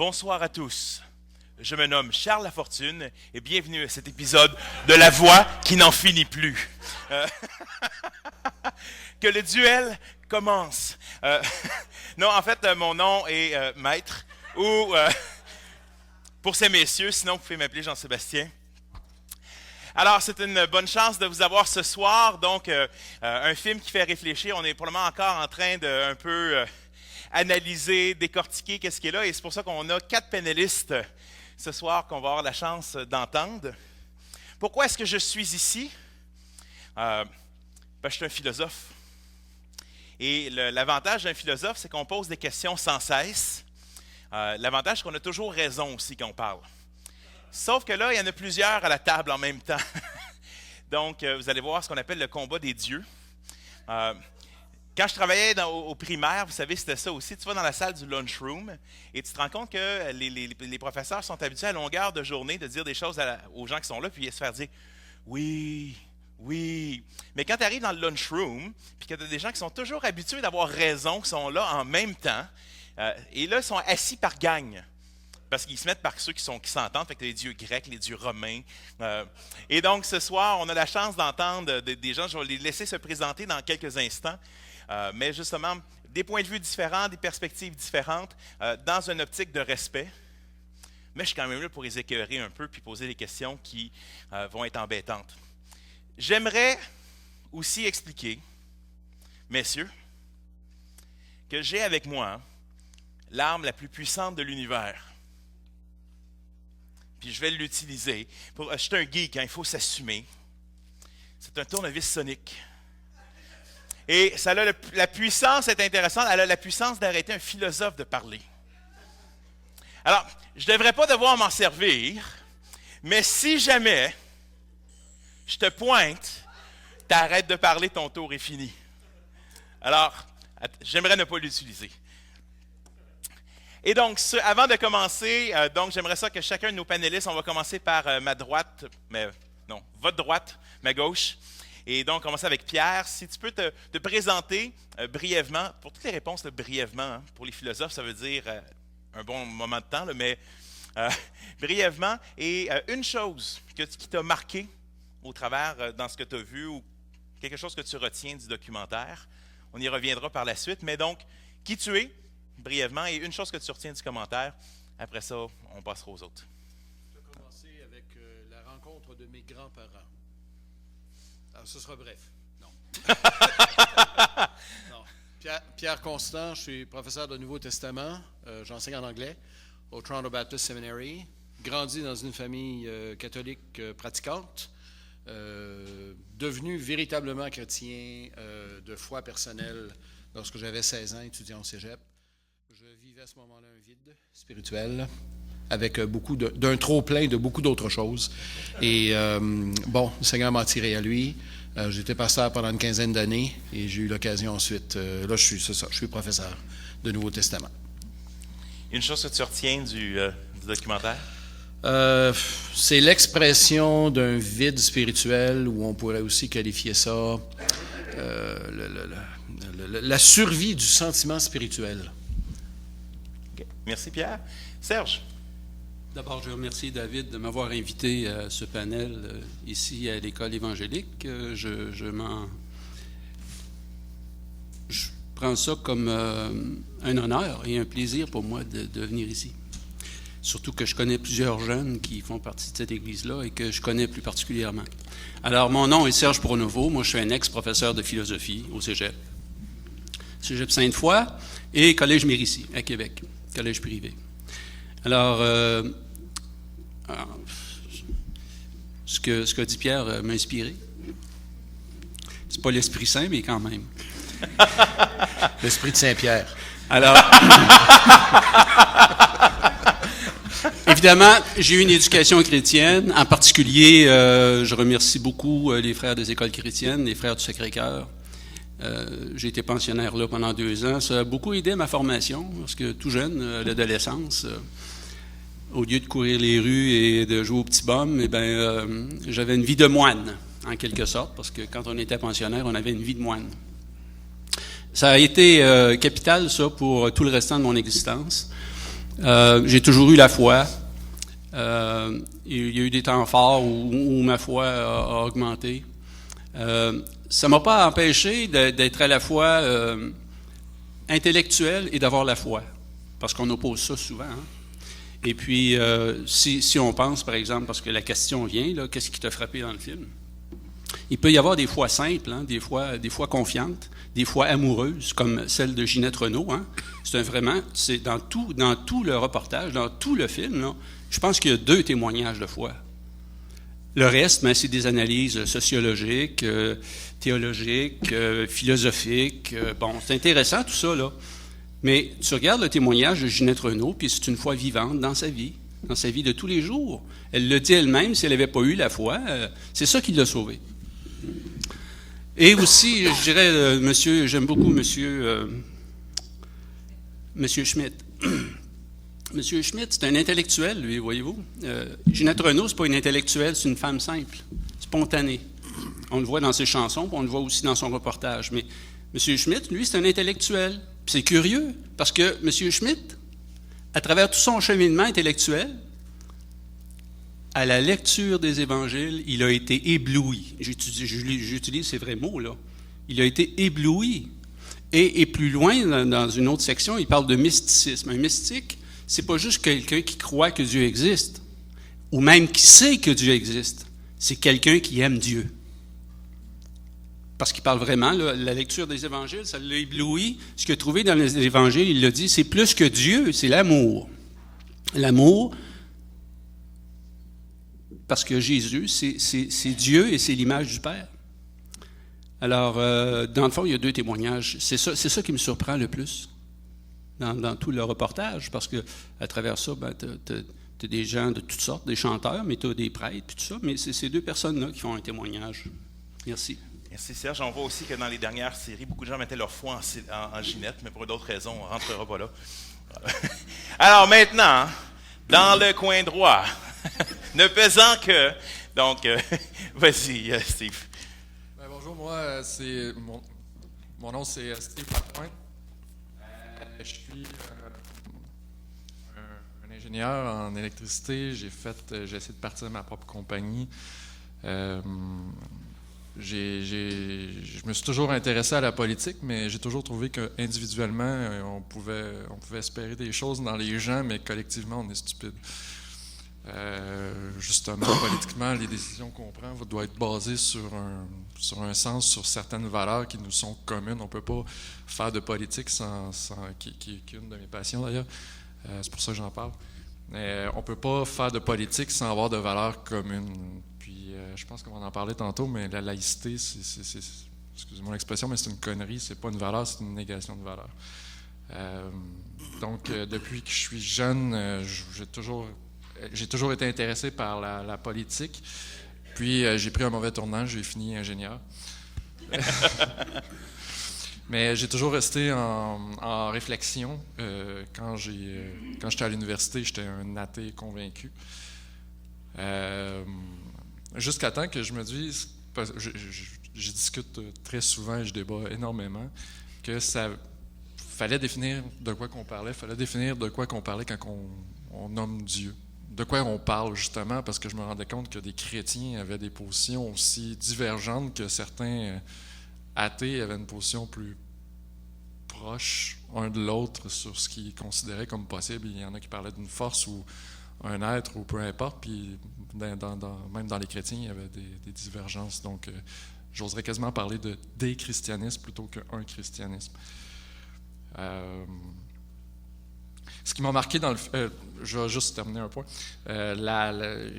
Bonsoir à tous. Je me nomme Charles Lafortune et bienvenue à cet épisode de La Voix qui n'en finit plus. Que le duel commence. Non, en fait, mon nom est Maître ou pour ces messieurs, sinon vous pouvez m'appeler Jean-Sébastien. Alors, c'est une bonne chance de vous avoir ce soir. Donc, un film qui fait réfléchir. On est pour le moment encore en train de un peu analyser, décortiquer qu'est-ce qui est là. Et c'est pour ça qu'on a 4 panélistes ce soir qu'on va avoir la chance d'entendre. Pourquoi est-ce que je suis ici? Je suis un philosophe. Et l'avantage d'un philosophe, c'est qu'on pose des questions sans cesse. L'avantage, c'est qu'on a toujours raison aussi quand on parle. Sauf que là, il y en a plusieurs à la table en même temps. Donc, vous allez voir ce qu'on appelle le combat des dieux. Quand je travaillais au primaire, vous savez, c'était ça aussi. Tu vas dans la salle du lunchroom et tu te rends compte que les professeurs sont habitués à longueur de journée de dire des choses aux gens qui sont là, puis se faire dire « oui, oui ». Mais quand tu arrives dans le lunchroom, puis que tu as des gens qui sont toujours habitués d'avoir raison, qui sont là en même temps, et là, ils sont assis par gang. Parce qu'ils se mettent par ceux qui s'entendent, fait que les dieux grecs, les dieux romains. Et donc, ce soir, on a la chance d'entendre des gens, je vais les laisser se présenter dans quelques instants, mais justement, des points de vue différents, des perspectives différentes, dans une optique de respect. Mais je suis quand même là pour les écœurer un peu, puis poser des questions qui vont être embêtantes. J'aimerais aussi expliquer, messieurs, que j'ai avec moi l'arme la plus puissante de l'univers. Puis je vais l'utiliser. Je suis un geek, il faut s'assumer. C'est un tournevis sonique. Et ça a la puissance, c'est intéressant, elle a la puissance d'arrêter un philosophe de parler. Alors, je ne devrais pas devoir m'en servir, mais si jamais je te pointe, t'arrêtes de parler, ton tour est fini. Alors, j'aimerais ne pas l'utiliser. Et donc, avant de commencer, j'aimerais ça que chacun de nos panélistes, on va commencer par ma droite, votre droite, ma gauche. Et donc, commencer avec Pierre. Si tu peux te présenter brièvement, pour toutes les réponses, brièvement, hein, pour les philosophes, ça veut dire un bon moment de temps, mais brièvement. Et une chose qui t'a marqué au travers dans ce que tu as vu ou quelque chose que tu retiens du documentaire. On y reviendra par la suite. Mais donc, qui tu es? Brièvement, et une chose que tu retiens du commentaire, après ça, on passera aux autres. Je vais commencer avec la rencontre de mes grands-parents. Alors, ce sera bref. Non. Non. Pierre Constant, je suis professeur de Nouveau Testament. J'enseigne en anglais au Toronto Baptist Seminary. Grandi dans une famille catholique pratiquante. Devenu véritablement chrétien de foi personnelle lorsque j'avais 16 ans, étudiant au cégep. Je vivais à ce moment-là un vide spirituel avec d'un trop-plein de beaucoup d'autres choses. Et le Seigneur m'a attiré à lui. J'étais pasteur pendant une quinzaine d'années et j'ai eu l'occasion ensuite. Là, je suis professeur de Nouveau Testament. Une chose que tu retiens du documentaire? C'est l'expression d'un vide spirituel, ou on pourrait aussi qualifier ça la survie du sentiment spirituel. Okay. Merci Pierre. Serge? D'abord, je remercie David de m'avoir invité à ce panel ici à l'École évangélique. Je prends ça comme un honneur et un plaisir pour moi de venir ici. Surtout que je connais plusieurs jeunes qui font partie de cette église-là et que je connais plus particulièrement. Alors, mon nom est Serge Pronovo. Moi, je suis un ex-professeur de philosophie au Cégep. Cégep Sainte-Foy et Collège Mérisy à Québec, collège privé. Alors, ce que dit Pierre m'a inspiré. C'est pas l'Esprit Saint, mais quand même. L'Esprit de Saint-Pierre. Alors, évidemment, j'ai eu une éducation chrétienne. En particulier, je remercie beaucoup les frères des écoles chrétiennes, les frères du Sacré-Cœur. J'ai été pensionnaire là pendant 2 ans. Ça a beaucoup aidé à ma formation, parce que tout jeune, à l'adolescence, au lieu de courir les rues et de jouer au petit bum, j'avais une vie de moine, en quelque sorte, parce que quand on était pensionnaire, on avait une vie de moine. Ça a été capital, ça, pour tout le restant de mon existence. J'ai toujours eu la foi. Il y a eu des temps forts où ma foi a augmenté. Ça ne m'a pas empêché d'être à la fois intellectuel et d'avoir la foi, parce qu'on oppose ça souvent. Hein? Et puis, si on pense, par exemple, parce que la question vient, là, qu'est-ce qui t'a frappé dans le film? Il peut y avoir des fois simples, hein, des fois confiantes, des fois amoureuses, comme celle de Ginette Renault. Hein. C'est dans tout le reportage, dans tout le film, là, je pense qu'il y a 2 témoignages de foi. Le reste, c'est des analyses sociologiques, théologiques, philosophiques. Bon, c'est intéressant tout ça, là. Mais tu regardes le témoignage de Ginette Renault, puis c'est une foi vivante dans sa vie de tous les jours. Elle le dit elle-même, si elle n'avait pas eu la foi, c'est ça qui l'a sauvée. Et aussi, je dirais, j'aime beaucoup monsieur Schmitt. Monsieur Schmitt, c'est un intellectuel, lui, voyez-vous. Ginette Renault, c'est pas une intellectuelle, c'est une femme simple, spontanée. On le voit dans ses chansons, puis on le voit aussi dans son reportage. Mais monsieur Schmitt, lui, c'est un intellectuel. Puis c'est curieux, parce que monsieur Schmitt, à travers tout son cheminement intellectuel, à la lecture des évangiles, il a été ébloui. J'utilise ces vrais mots, là. Il a été ébloui. Et plus loin, dans une autre section, il parle de mysticisme. Un mystique, c'est pas juste quelqu'un qui croit que Dieu existe, ou même qui sait que Dieu existe. C'est quelqu'un qui aime Dieu. Parce qu'il parle vraiment, là, la lecture des évangiles, ça l'a ébloui. Ce qu'il a trouvé dans les évangiles, il l'a dit, c'est plus que Dieu, c'est l'amour. L'amour, parce que Jésus, c'est Dieu et c'est l'image du Père. Alors, dans le fond, il y a 2 témoignages. C'est ça qui me surprend le plus dans tout le reportage, parce que à travers ça, tu as des gens de toutes sortes, des chanteurs, mais tu as des prêtres, puis tout ça, mais c'est ces 2 personnes-là qui font un témoignage. Merci. Merci Serge. On voit aussi que dans les dernières séries, beaucoup de gens mettaient leur foi en Ginette, mais pour d'autres raisons, on ne rentrera pas là. Alors maintenant, dans le coin droit, ne pesant que... Donc, vas-y, Steve. Bonjour, moi, mon nom c'est Steve Lapointe. Je suis un ingénieur en électricité. J'ai essayé de partir de ma propre compagnie. Je me suis toujours intéressé à la politique, mais j'ai toujours trouvé qu'individuellement, on pouvait espérer des choses dans les gens, mais collectivement, on est stupide. Justement, politiquement, les décisions qu'on prend doivent être basées sur un sens, sur certaines valeurs qui nous sont communes. On ne peut pas faire de politique qui est une de mes passions d'ailleurs, c'est pour ça que j'en parle. On ne peut pas faire de politique sans avoir de valeurs communes. Puis je pense qu'on va en parler tantôt, mais la laïcité, excusez-moi l'expression, mais c'est une connerie, c'est pas une valeur, c'est une négation de valeur. Donc, depuis que je suis jeune, j'ai toujours été intéressé par la politique. Puis, j'ai pris un mauvais tournant, j'ai fini ingénieur. Mais j'ai toujours resté en réflexion. Quand j'étais à l'université, j'étais un athée convaincu. Jusqu'à temps que je me dise, je discute très souvent et je débat énormément, que ça fallait définir de quoi qu'on parlait, fallait définir de quoi qu'on parlait quand on nomme Dieu. De quoi on parle, justement, parce que je me rendais compte que des chrétiens avaient des positions aussi divergentes que certains athées avaient une position plus proche un de l'autre sur ce qu'ils considéraient comme possible. Il y en a qui parlaient d'une force ou un être ou peu importe, puis même dans les chrétiens, il y avait des divergences. Donc, j'oserais quasiment parler de des christianismes plutôt qu'un christianisme. Ce qui m'a marqué dans le... je vais juste terminer un point.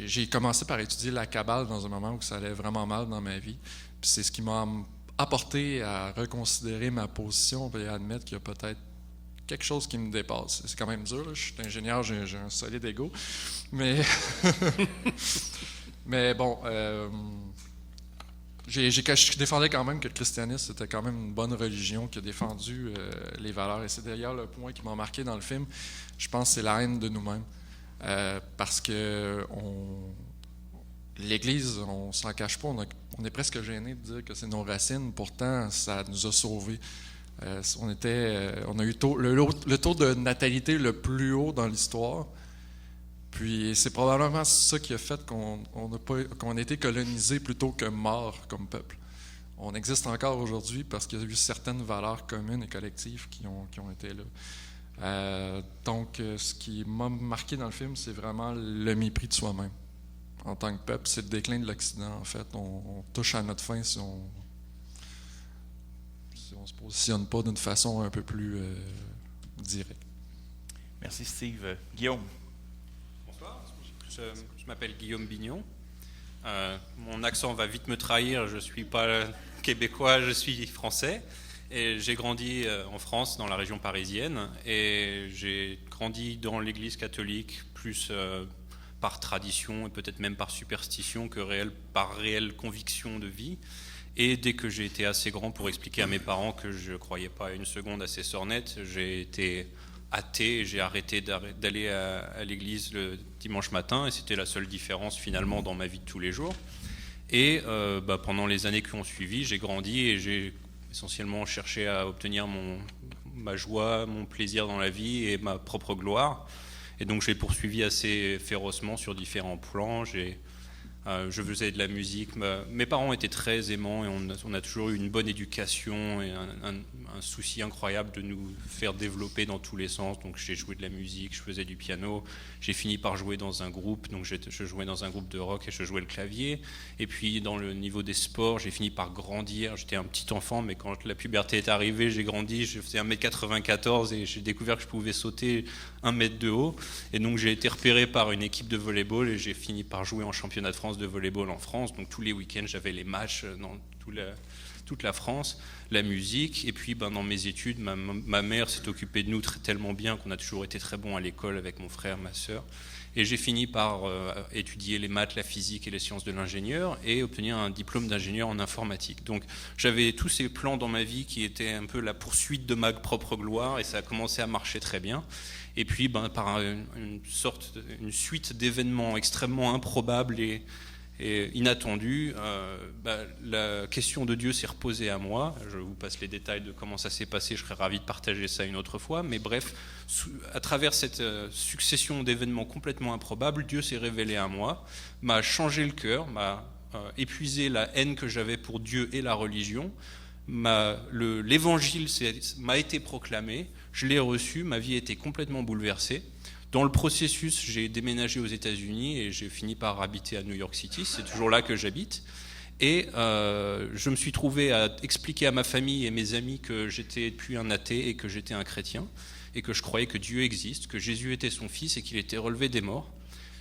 J'ai commencé par étudier la Kabbale dans un moment où ça allait vraiment mal dans ma vie. Puis c'est ce qui m'a apporté à reconsidérer ma position et à admettre qu'il y a peut-être quelque chose qui me dépasse. C'est quand même dur, là. Je suis ingénieur, j'ai un solide ego. Mais, mais bon, je défendais quand même que le christianisme c'était quand même une bonne religion qui a défendu les valeurs. Et c'est d'ailleurs le point qui m'a marqué dans le film. Je pense que c'est la haine de nous-mêmes. Parce que l'Église, on s'en cache pas, on est presque gêné de dire que c'est nos racines. Pourtant, ça nous a sauvés. On a eu le taux de natalité le plus haut dans l'histoire. Puis c'est probablement ça qui a fait qu'on a été colonisé plutôt que mort comme peuple. On existe encore aujourd'hui parce qu'il y a eu certaines valeurs communes et collectives qui ont été là. Donc, ce qui m'a marqué dans le film, c'est vraiment le mépris de soi-même. En tant que peuple, c'est le déclin de l'Occident, en fait. On touche à notre fin si on se positionne pas d'une façon un peu plus directe. Merci, Steve. Guillaume. Bonsoir, je m'appelle Guillaume Bignon. Mon accent va vite me trahir, je ne suis pas québécois, je suis français. Et j'ai grandi en France, dans la région parisienne. Et j'ai grandi dans l'église catholique, plus par tradition et peut-être même par superstition que par réelle conviction de vie. Et dès que j'ai été assez grand pour expliquer à mes parents que je ne croyais pas une seconde à ces sornettes, j'ai été athée et j'ai arrêté d'aller à l'église le dimanche matin. Et c'était la seule différence finalement dans ma vie de tous les jours. Et pendant les années qui ont suivi, j'ai grandi et j'ai essentiellement cherché à obtenir ma joie, mon plaisir dans la vie et ma propre gloire. Et donc j'ai poursuivi assez férocement sur différents plans. Je faisais de la musique. Mes parents étaient très aimants et on a toujours eu une bonne éducation et un souci incroyable de nous faire développer dans tous les sens. Donc j'ai joué de la musique, je faisais du piano. J'ai fini par jouer dans un groupe. Donc je jouais dans un groupe de rock et je jouais le clavier. Et puis dans le niveau des sports, j'ai fini par grandir. J'étais un petit enfant, mais quand la puberté est arrivée, j'ai grandi. Je faisais 1m94 et j'ai découvert que je pouvais sauter 1 mètre de haut. Et donc j'ai été repéré par une équipe de volleyball et j'ai fini par jouer en championnat de France de volleyball en France. Donc tous les week-ends, j'avais les matchs dans toute la France, la musique. Et puis dans mes études, ma mère s'est occupée de nous tellement bien qu'on a toujours été très bons à l'école avec mon frère, ma sœur. Et j'ai fini par étudier les maths, la physique et les sciences de l'ingénieur et obtenir un diplôme d'ingénieur en informatique. Donc j'avais tous ces plans dans ma vie qui étaient un peu la poursuite de ma propre gloire et ça a commencé à marcher très bien. Et puis par une suite d'événements extrêmement improbables et inattendus, la question de Dieu s'est reposée à moi. Je vous passe les détails de comment ça s'est passé, je serais ravi de partager ça une autre fois. Mais bref, à travers cette succession d'événements complètement improbables, Dieu s'est révélé à moi, m'a changé le cœur, m'a épuisé la haine que j'avais pour Dieu et la religion. L'évangile m'a été proclamé, je l'ai reçu, ma vie a été complètement bouleversée. Dans le processus, j'ai déménagé aux États-Unis et j'ai fini par habiter à New York City, c'est toujours là que j'habite. Et je me suis trouvé à expliquer à ma famille et mes amis que j'étais depuis un athée et que j'étais un chrétien, et que je croyais que Dieu existe, que Jésus était son fils et qu'il était relevé des morts.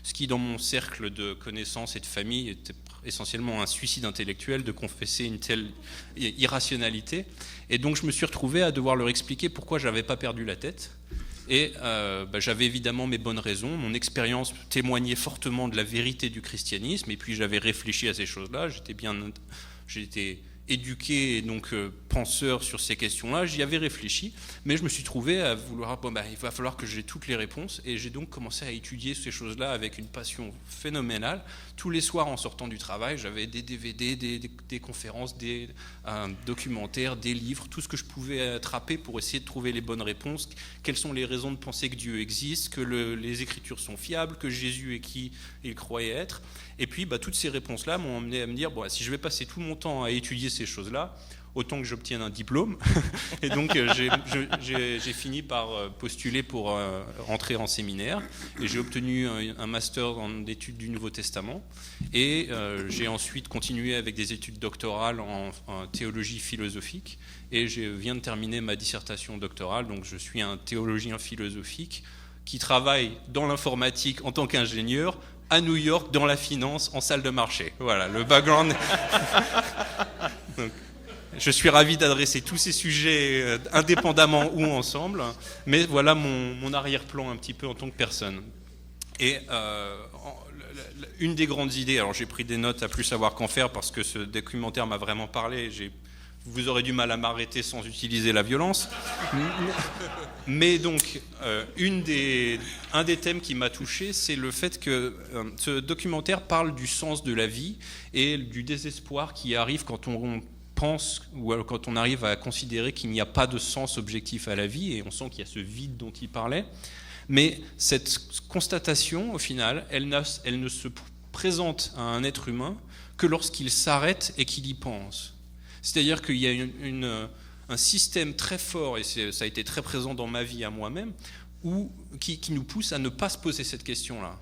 Ce qui, dans mon cercle de connaissances et de famille, était essentiellement un suicide intellectuel de confesser une telle irrationalité. Et donc je me suis retrouvé à devoir leur expliquer pourquoi je n'avais pas perdu la tête. Et j'avais évidemment mes bonnes raisons. Mon expérience témoignait fortement de la vérité du christianisme. Et puis j'avais réfléchi à ces choses-là. J'étais éduqué et donc penseur sur ces questions-là, j'y avais réfléchi, mais je me suis trouvé à vouloir, il va falloir que j'ai toutes les réponses, et j'ai donc commencé à étudier ces choses-là avec une passion phénoménale. Tous les soirs en sortant du travail, j'avais des DVD, des conférences, des documentaires, des livres, tout ce que je pouvais attraper pour essayer de trouver les bonnes réponses. Quelles sont les raisons de penser que Dieu existe, que les Écritures sont fiables, que Jésus est qui il croyait être. Et puis toutes ces réponses-là m'ont amené à me dire, si je vais passer tout mon temps à étudier ces choses-là, autant que j'obtienne un diplôme. Et donc j'ai fini par postuler pour rentrer en séminaire, et j'ai obtenu un master en études du Nouveau Testament, et j'ai ensuite continué avec des études doctorales en théologie philosophique, et je viens de terminer ma dissertation doctorale. Donc je suis un théologien philosophique qui travaille dans l'informatique en tant qu'ingénieur à New York, dans la finance, en salle de marché. Voilà, le background. Donc, je suis ravi d'adresser tous ces sujets indépendamment ou ensemble, mais voilà mon arrière-plan un petit peu en tant que personne. Et une des grandes idées, alors j'ai pris des notes à plus savoir qu'en faire parce que ce documentaire m'a vraiment parlé, vous aurez du mal à m'arrêter sans utiliser la violence. Mais donc, un des thèmes qui m'a touché, c'est le fait que ce documentaire parle du sens de la vie et du désespoir qui arrive quand on pense, ou alors quand on arrive à considérer qu'il n'y a pas de sens objectif à la vie, et on sent qu'il y a ce vide dont il parlait, mais cette constatation, au final, elle ne se présente à un être humain que lorsqu'il s'arrête et qu'il y pense. C'est-à-dire qu'il y a un système très fort, et ça a été très présent dans ma vie à moi-même, qui nous pousse à ne pas se poser cette question-là.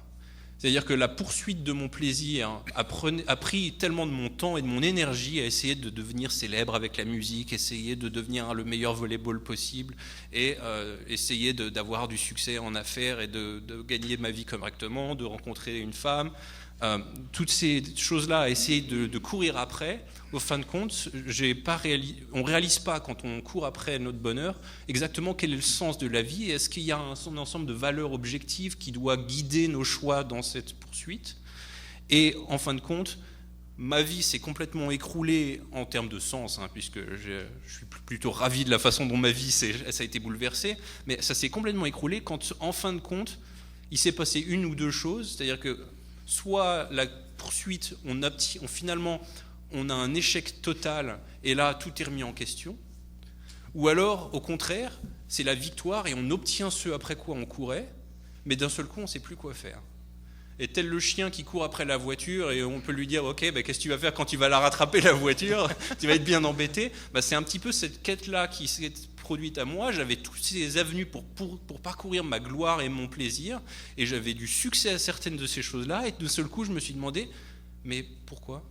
C'est-à-dire que la poursuite de mon plaisir a pris tellement de mon temps et de mon énergie à essayer de devenir célèbre avec la musique, essayer de devenir le meilleur volleyball possible et essayer d'avoir du succès en affaires et de gagner ma vie correctement, de rencontrer une femme. Toutes ces choses-là, à essayer de courir après, au fin de compte, on ne réalise pas quand on court après notre bonheur exactement quel est le sens de la vie et est-ce qu'il y a un ensemble de valeurs objectives qui doit guider nos choix dans cette poursuite. Et en fin de compte, ma vie s'est complètement écroulée en termes de sens, puisque je suis plutôt ravi de la façon dont ma vie ça a été bouleversée, mais ça s'est complètement écroulé quand, en fin de compte, il s'est passé une ou deux choses, c'est-à-dire que soit la poursuite, finalement, on a un échec total et là, tout est remis en question. Ou alors, au contraire, c'est la victoire et on obtient ce après quoi on courait, mais d'un seul coup, on ne sait plus quoi faire. Et tel le chien qui court après la voiture et on peut lui dire « Ok, qu'est-ce que tu vas faire quand tu vas la rattraper, la voiture ? Tu vas être bien embêté. » C'est un petit peu cette quête-là qui s'est produite à moi. J'avais toutes ces avenues pour parcourir ma gloire et mon plaisir et j'avais du succès à certaines de ces choses-là et d'un seul coup, je me suis demandé « Mais pourquoi ?»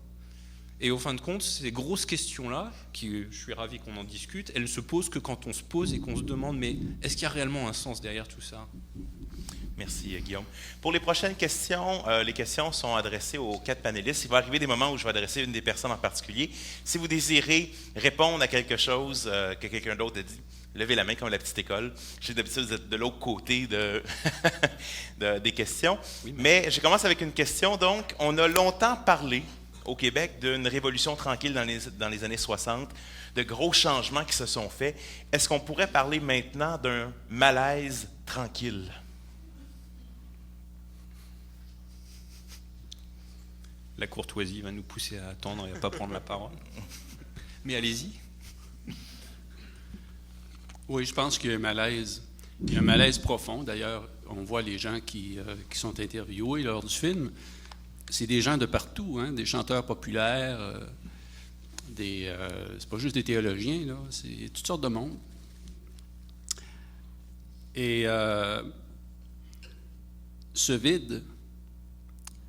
Et au fin de compte, ces grosses questions-là, je suis ravi qu'on en discute, elles ne se posent que quand on se pose et qu'on se demande « Mais est-ce qu'il y a réellement un sens derrière tout ça ?» Merci, Guillaume. Pour les prochaines questions, les questions sont adressées aux 4 panélistes. Il va arriver des moments où je vais adresser une des personnes en particulier. Si vous désirez répondre à quelque chose que quelqu'un d'autre a dit, levez la main comme à la petite école. J'ai d'habitude d'être de l'autre côté des questions. Oui, mais je commence avec une question. Donc, on a longtemps parlé au Québec d'une révolution tranquille dans les années 60, de gros changements qui se sont faits. Est-ce qu'on pourrait parler maintenant d'un malaise tranquille? La courtoisie va nous pousser à attendre et à ne pas prendre la parole. Mais allez-y. Oui, je pense qu'il y a un malaise. Il y a un malaise profond. D'ailleurs, on voit les gens qui sont interviewés lors du film. C'est des gens de partout, des chanteurs populaires, c'est pas juste des théologiens, là, c'est toutes sortes de monde. Et ce vide,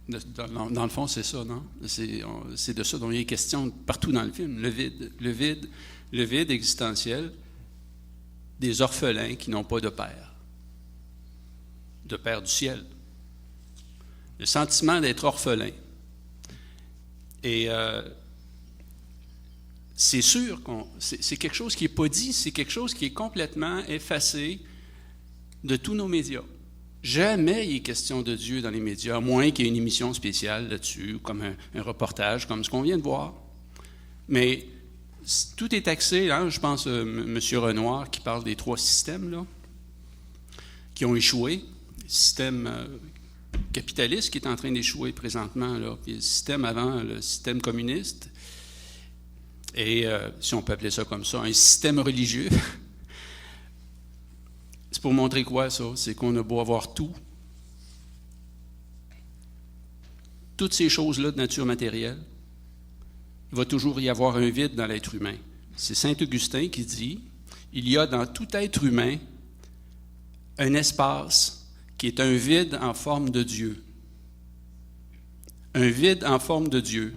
dans le fond, c'est ça, non? C'est de ça dont il est question partout dans le film, le vide existentiel des orphelins qui n'ont pas de père du ciel. Le sentiment d'être orphelin. Et c'est sûr c'est quelque chose qui n'est pas dit, c'est quelque chose qui est complètement effacé de tous nos médias. Jamais il est question de Dieu dans les médias, à moins qu'il y ait une émission spéciale là-dessus, comme un reportage, comme ce qu'on vient de voir. Mais tout est axé, je pense à M. Renoir qui parle des 3 systèmes là, qui ont échoué. Le système capitaliste qui est en train d'échouer présentement, là, puis le système avant, le système communiste, et si on peut appeler ça comme ça, un système religieux. C'est pour montrer quoi, ça? C'est qu'on a beau avoir toutes ces choses-là de nature matérielle, il va toujours y avoir un vide dans l'être humain. C'est saint Augustin qui dit « Il y a dans tout être humain un espace qui est un vide en forme de Dieu. » Un vide en forme de Dieu.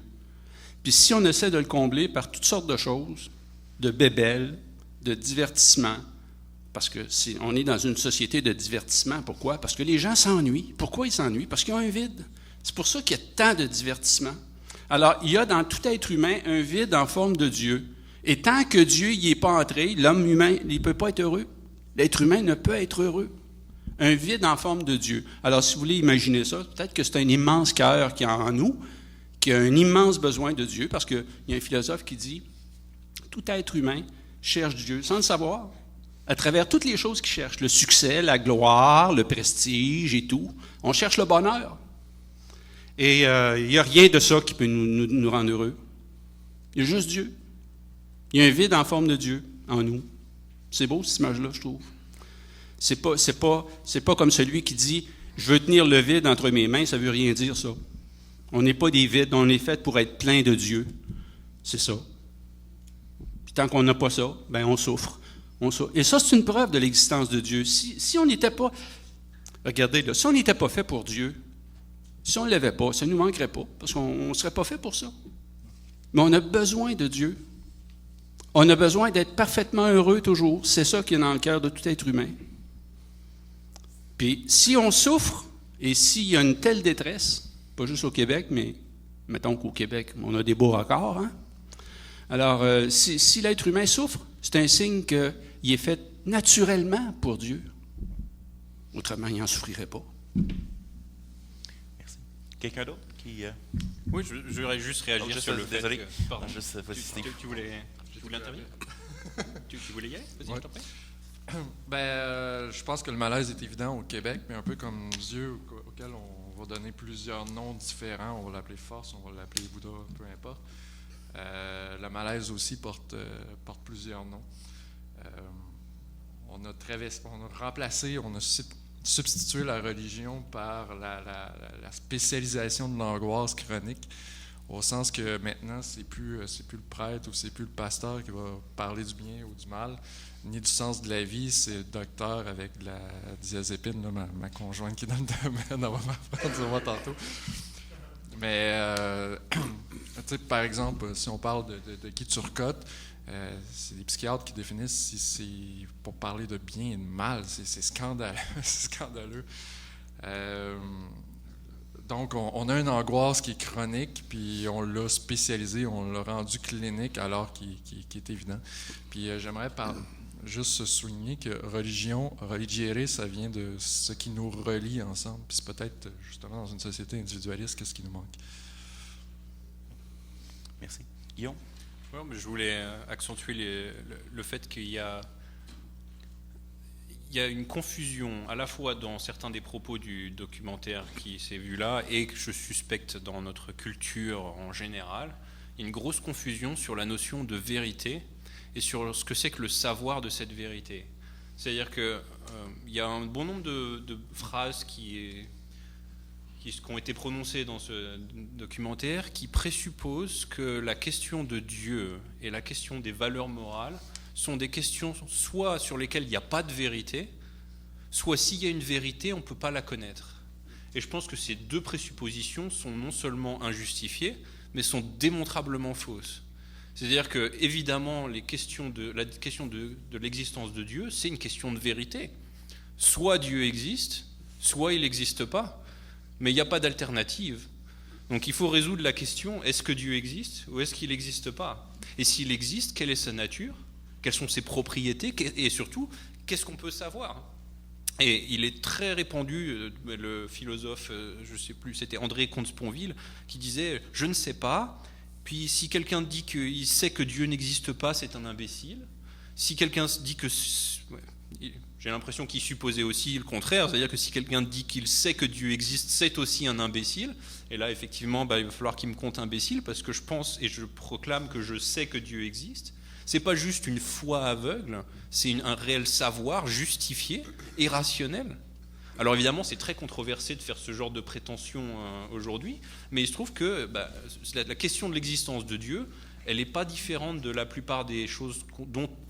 Puis si on essaie de le combler par toutes sortes de choses, de bébelles, de divertissements, parce que on est dans une société de divertissement. Pourquoi? Parce que les gens s'ennuient. Pourquoi ils s'ennuient? Parce qu'il y a un vide. C'est pour ça qu'il y a tant de divertissement. Alors, il y a dans tout être humain un vide en forme de Dieu. Et tant que Dieu n'y est pas entré, l'homme humain, il ne peut pas être heureux. L'être humain ne peut être heureux. Un vide en forme de Dieu. Alors, si vous voulez imaginer ça, peut-être que c'est un immense cœur qui est en nous, qui a un immense besoin de Dieu, parce qu'il y a un philosophe qui dit « Tout être humain cherche Dieu, sans le savoir. » À travers toutes les choses qu'il cherche, le succès, la gloire, le prestige et tout, on cherche le bonheur. Et il n'y a rien de ça qui peut nous rendre heureux. Il y a juste Dieu. Il y a un vide en forme de Dieu en nous. C'est beau, cette image-là, je trouve. C'est pas comme celui qui dit « Je veux tenir le vide entre mes mains », ça veut rien dire, ça. On n'est pas des vides, on est fait pour être plein de Dieu. C'est ça. Puis tant qu'on n'a pas ça, ben on souffre. Et ça, c'est une preuve de l'existence de Dieu. Si on n'était pas... Regardez, là, si on n'était pas fait pour Dieu, si on ne l'avait pas, ça ne nous manquerait pas, parce qu'on ne serait pas fait pour ça. Mais on a besoin de Dieu. On a besoin d'être parfaitement heureux toujours. C'est ça qui est dans le cœur de tout être humain. Puis, si on souffre, et s'il y a une telle détresse, pas juste au Québec, mais mettons qu'au Québec, on a des beaux records, hein? Alors, si l'être humain souffre, c'est un signe qu'il est fait naturellement pour Dieu. Autrement, il n'en souffrirait pas. Merci. Quelqu'un d'autre qui... Oui, je voudrais juste réagir sur le fait désolé. que... Pardon. Juste, vas-y, Steve. Tu voulais intervenir? tu voulais y aller? Vas-y, Ouais. je t'en prie. Je pense que le malaise est évident au Québec, mais un peu comme Dieu, auquel on va donner plusieurs noms différents. On va l'appeler force, on va l'appeler Bouddha, peu importe. Le malaise aussi porte plusieurs noms. On a remplacé, on a substitué la religion par la spécialisation de l'angoisse chronique, au sens que maintenant, c'est plus le prêtre ou c'est plus le pasteur qui va parler du bien ou du mal, ni du sens de la vie, c'est le docteur avec de la diazépine, là, ma conjointe qui est dans le domaine, on va m'apprendre sur moi tantôt. Mais, par exemple, si on parle de Guy Turcotte, c'est des psychiatres qui définissent si c'est pour parler de bien et de mal. C'est scandaleux. C'est scandaleux. Donc, on a une angoisse qui est chronique, puis on l'a spécialisée, on l'a rendue clinique alors qu'il est évident. Puis j'aimerais juste souligner que religiere, ça vient de ce qui nous relie ensemble. Puis c'est peut-être, justement, dans une société individualiste, qu'est-ce qui nous manque. Merci. Guillaume? Ouais, mais je voulais accentuer le fait qu'il y a une confusion à la fois dans certains des propos du documentaire qui s'est vu là et que je suspecte dans notre culture en général. Il y a une grosse confusion sur la notion de vérité et sur ce que c'est que le savoir de cette vérité. C'est-à-dire qu'il y a un bon nombre de phrases qui ont été prononcées dans ce documentaire qui présupposent que la question de Dieu et la question des valeurs morales sont des questions soit sur lesquelles il n'y a pas de vérité, soit s'il y a une vérité, on ne peut pas la connaître. Et je pense que ces deux présuppositions sont non seulement injustifiées, mais sont démontrablement fausses. C'est-à-dire que, évidemment, la question de l'existence de Dieu, c'est une question de vérité. Soit Dieu existe, soit il n'existe pas, mais il n'y a pas d'alternative. Donc il faut résoudre la question, est-ce que Dieu existe ou est-ce qu'il n'existe pas? Et s'il existe, quelle est sa nature? Quelles sont ses propriétés? Et surtout, qu'est-ce qu'on peut savoir? Et il est très répandu, le philosophe, je ne sais plus, c'était André Comte-Sponville, qui disait « je ne sais pas ». Puis si quelqu'un dit qu'il sait que Dieu n'existe pas, c'est un imbécile. Si quelqu'un dit que... J'ai l'impression qu'il supposait aussi le contraire, c'est-à-dire que si quelqu'un dit qu'il sait que Dieu existe, c'est aussi un imbécile. Et là, effectivement, il va falloir qu'il me compte imbécile, parce que je pense et je proclame que je sais que Dieu existe. C'est pas juste une foi aveugle, c'est un réel savoir justifié et rationnel. Alors évidemment, c'est très controversé de faire ce genre de prétention aujourd'hui, mais il se trouve que la question de l'existence de Dieu, elle n'est pas différente de la plupart des choses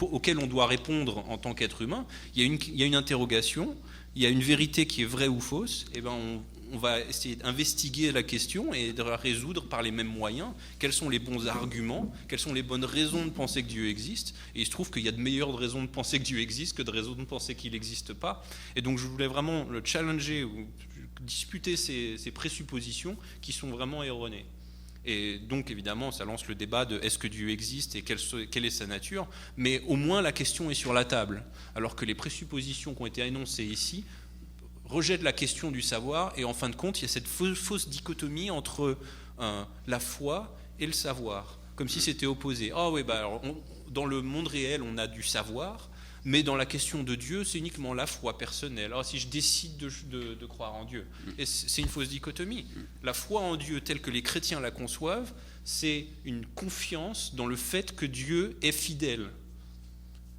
auxquelles on doit répondre en tant qu'être humain. Il y a une interrogation, il y a une vérité qui est vraie ou fausse, et on va essayer d'investiguer la question et de la résoudre par les mêmes moyens. Quels sont les bons arguments? Quelles sont les bonnes raisons de penser que Dieu existe? Et il se trouve qu'il y a de meilleures raisons de penser que Dieu existe que de raisons de penser qu'il n'existe pas. Et donc je voulais vraiment le challenger ou disputer ces présuppositions qui sont vraiment erronées. Et donc évidemment ça lance le débat de est-ce que Dieu existe et quelle est sa nature, mais au moins la question est sur la table, alors que les présuppositions qui ont été énoncées ici rejettent la question du savoir, et en fin de compte, il y a cette fausse dichotomie entre la foi et le savoir, comme si c'était opposé. Ah oui, alors, dans le monde réel, on a du savoir, Mais dans la question de Dieu, c'est uniquement la foi personnelle. Alors si je décide de croire en Dieu, et c'est une fausse dichotomie. La foi en Dieu telle que les chrétiens la conçoivent, c'est une confiance dans le fait que Dieu est fidèle.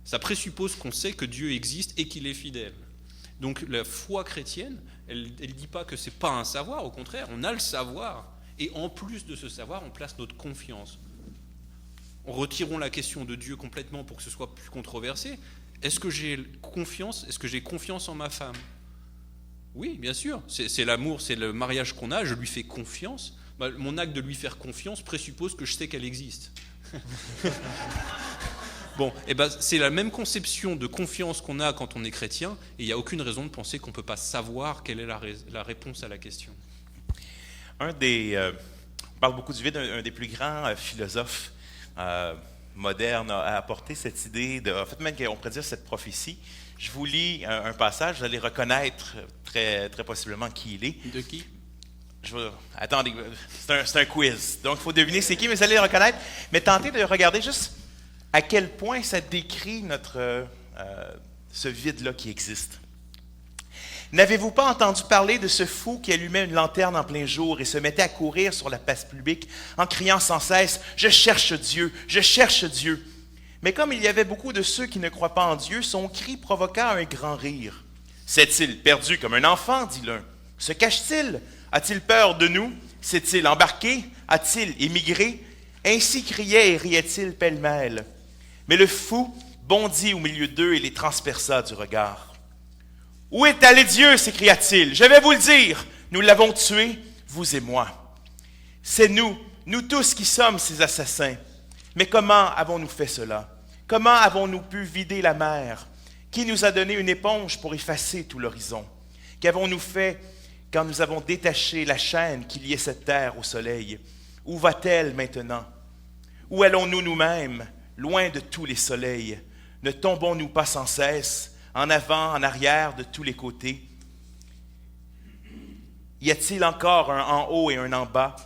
Ça présuppose qu'on sait que Dieu existe et qu'il est fidèle. Donc la foi chrétienne, elle ne dit pas que ce n'est pas un savoir, au contraire, on a le savoir. Et en plus de ce savoir, on place notre confiance. Retirons la question de Dieu complètement pour que ce soit plus controversé. Est-ce que j'ai confiance en ma femme? Oui, bien sûr. C'est l'amour, c'est le mariage qu'on a, je lui fais confiance. Mon acte de lui faire confiance présuppose que je sais qu'elle existe. Bon, c'est la même conception de confiance qu'on a quand on est chrétien, et il n'y a aucune raison de penser qu'on ne peut pas savoir quelle est la réponse à la question. On parle beaucoup du vide, un des plus grands philosophes modernes a apporté cette idée, en fait même on pourrait dire cette prophétie. Je vous lis un passage, vous allez reconnaître très, très possiblement qui il est. De qui? Attendez, c'est un quiz, donc il faut deviner c'est qui, mais vous allez le reconnaître. Mais tentez de regarder juste à quel point ça décrit ce vide-là qui existe. N'avez-vous pas entendu parler de ce fou qui allumait une lanterne en plein jour et se mettait à courir sur la place publique en criant sans cesse « Je cherche Dieu, je cherche Dieu ». Mais comme il y avait beaucoup de ceux qui ne croient pas en Dieu, son cri provoqua un grand rire. « S'est-il perdu comme un enfant ?» dit l'un. « Se cache-t-il? A-t-il peur de nous? S'est-il embarqué? A-t-il émigré? » Ainsi criait et riait-il pêle-mêle. Mais le fou bondit au milieu d'eux et les transperça du regard. « Où est allé Dieu? » s'écria-t-il. « Je vais vous le dire, nous l'avons tué, vous et moi. C'est nous tous qui sommes ces assassins. Mais comment avons-nous fait cela? Comment avons-nous pu vider la mer? Qui nous a donné une éponge pour effacer tout l'horizon? Qu'avons-nous fait quand nous avons détaché la chaîne qui liait cette terre au soleil? Où va-t-elle maintenant? Où allons-nous nous-mêmes, loin de tous les soleils? Ne tombons-nous pas sans cesse, en avant, en arrière, de tous les côtés? Y a-t-il encore un en haut et un en bas?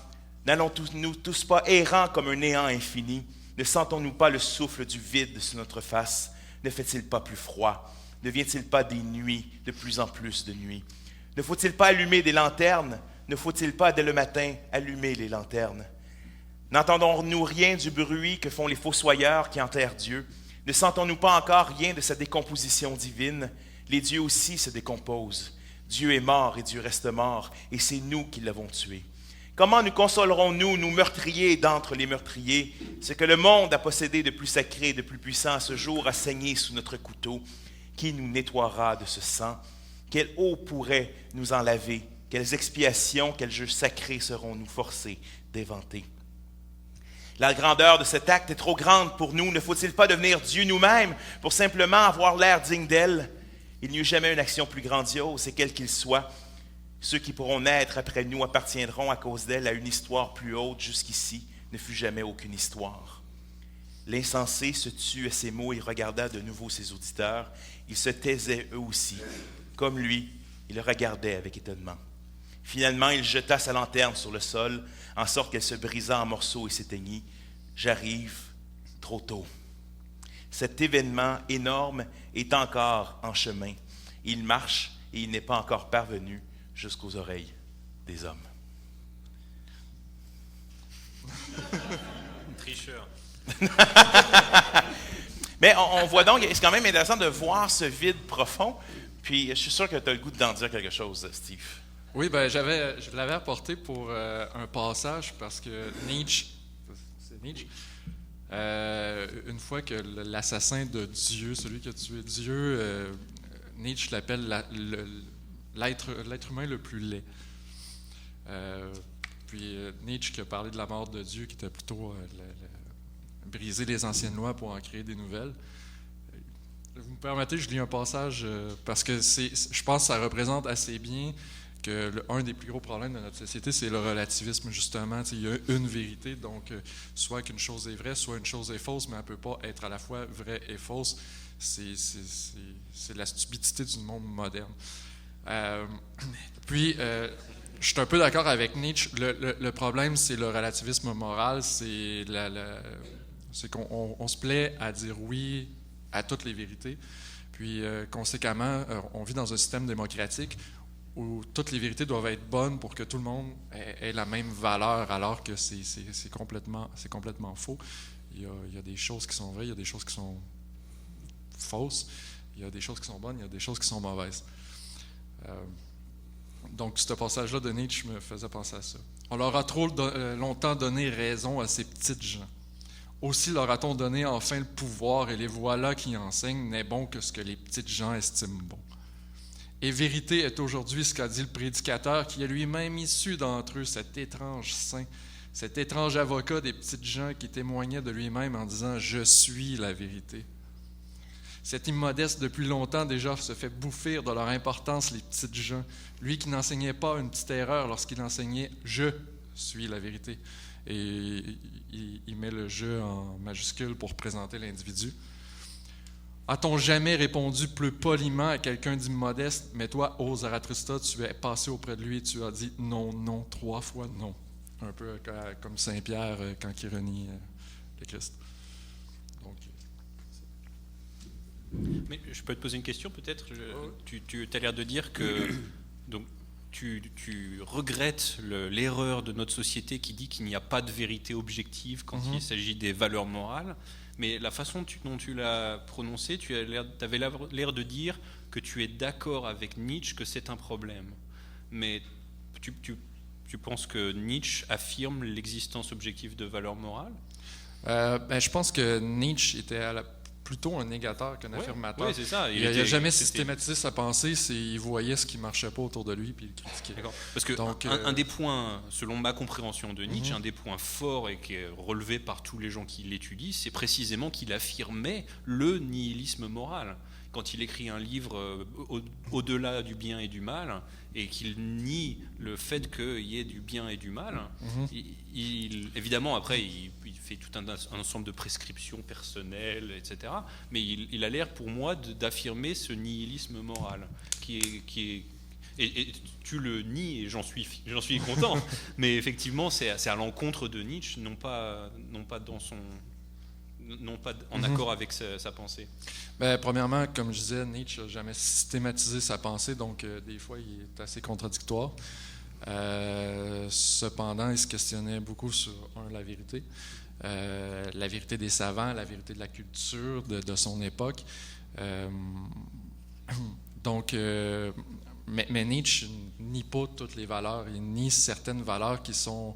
N'allons-nous tous pas errants comme un néant infini? Ne sentons-nous pas le souffle du vide sur notre face? Ne fait-il pas plus froid? Ne vient-il pas des nuits, de plus en plus de nuits? Ne faut-il pas allumer des lanternes? Ne faut-il pas, dès le matin, allumer les lanternes? N'entendons-nous rien du bruit que font les fossoyeurs qui enterrent Dieu? Ne sentons-nous pas encore rien de sa décomposition divine? Les dieux aussi se décomposent. Dieu est mort et Dieu reste mort, et c'est nous qui l'avons tué. Comment nous consolerons-nous, nous meurtriers d'entre les meurtriers? Ce que le monde a possédé de plus sacré, de plus puissant à ce jour a saigné sous notre couteau. Qui nous nettoiera de ce sang? Quelle eau pourrait nous en laver? Quelles expiations, quels jeux sacrés serons-nous forcés d'éventer? La grandeur de cet acte est trop grande pour nous. Ne faut-il pas devenir Dieu nous-mêmes pour simplement avoir l'air digne d'elle? Il n'y eut jamais une action plus grandiose, et quel qu'il soit, ceux qui pourront naître après nous appartiendront à cause d'elle à une histoire plus haute. Jusqu'ici ne fut jamais aucune histoire. L'insensé se tut à ces mots et regarda de nouveau ses auditeurs. Ils se taisaient eux aussi. Comme lui, ils regardaient avec étonnement. Finalement, il jeta sa lanterne sur le sol, en sorte qu'elle se brisa en morceaux et s'éteignit. J'arrive trop tôt. Cet événement énorme est encore en chemin. Il marche et il n'est pas encore parvenu jusqu'aux oreilles des hommes. Tricheur. Mais on voit donc, c'est quand même intéressant de voir ce vide profond. Puis je suis sûr que tu as le goût d'en dire quelque chose, Steve. Oui, je l'avais apporté pour un passage parce que Nietzsche, une fois que l'assassin de Dieu, celui qui a tué Dieu, Nietzsche l'appelle l'être humain le plus laid. Puis Nietzsche qui a parlé de la mort de Dieu, qui était plutôt briser les anciennes lois pour en créer des nouvelles. Vous me permettez, je lis un passage parce que je pense que ça représente assez bien que un des plus gros problèmes de notre société, c'est le relativisme, justement. Il y a une vérité, donc soit qu'une chose est vraie, soit une chose est fausse, mais elle ne peut pas être à la fois vraie et fausse. C'est la stupidité du monde moderne. Puis, je suis un peu d'accord avec Nietzsche. Le problème, c'est le relativisme moral, c'est qu'on se plaît à dire oui à toutes les vérités. Puis, conséquemment, on vit dans un système démocratique où toutes les vérités doivent être bonnes pour que tout le monde ait la même valeur, alors que c'est complètement faux. Il y a des choses qui sont vraies, il y a des choses qui sont fausses, il y a des choses qui sont bonnes, il y a des choses qui sont mauvaises. Donc, ce passage-là de Nietzsche me faisait penser à ça. On leur a trop longtemps donné raison à ces petites gens. Aussi leur a-t-on donné enfin le pouvoir, et les voilà qui enseignent n'est bon que ce que les petites gens estiment bon. Et vérité est aujourd'hui ce qu'a dit le prédicateur, qui est lui-même issu d'entre eux, cet étrange saint, cet étrange avocat des petites gens qui témoignait de lui-même en disant « Je suis la vérité ». Cet immodeste depuis longtemps déjà se fait bouffer de leur importance les petites gens, lui qui n'enseignait pas une petite erreur lorsqu'il enseignait « Je suis la vérité ». Et il met le « je » en majuscule pour présenter l'individu. A-t-on jamais répondu plus poliment à quelqu'un d'immodeste, mais toi, ô Zarathustra, tu es passé auprès de lui et tu as dit non, non, 3 fois non. Un peu comme Saint-Pierre quand il renie le Christ. Donc, mais je peux te poser une question peut-être? Tu as l'air de dire que donc, tu regrettes l'erreur de notre société qui dit qu'il n'y a pas de vérité objective quand il s'agit des valeurs morales. Mais la façon dont tu l'as prononcé, tu avais l'air de dire que tu es d'accord avec Nietzsche que c'est un problème. Mais tu penses que Nietzsche affirme l'existence objective de valeurs morales? Je pense que Nietzsche était plutôt un négateur qu'un affirmateur. Oui, c'est ça. Il n'a jamais systématisé sa pensée, il voyait ce qui ne marchait pas autour de lui puis il critiquait. D'accord. Parce que un des points, selon ma compréhension de Nietzsche, un des points forts et qui est relevé par tous les gens qui l'étudient, c'est précisément qu'il affirmait le nihilisme moral. Quand il écrit un livre au-delà du bien et du mal, et qu'il nie le fait qu'il y ait du bien et du mal, évidemment, après, il fait tout un ensemble de prescriptions personnelles, etc. Mais il a l'air, pour moi, d'affirmer ce nihilisme moral, qui est et tu le nies, et j'en suis content, mais effectivement, c'est à l'encontre de Nietzsche, non pas en accord avec sa pensée. Premièrement, comme je disais, Nietzsche n'a jamais systématisé sa pensée, donc des fois, il est assez contradictoire. Cependant, il se questionnait beaucoup sur, la vérité. La vérité des savants, la vérité de la culture de son époque. Mais Nietzsche nie pas toutes les valeurs. Il nie certaines valeurs qui sont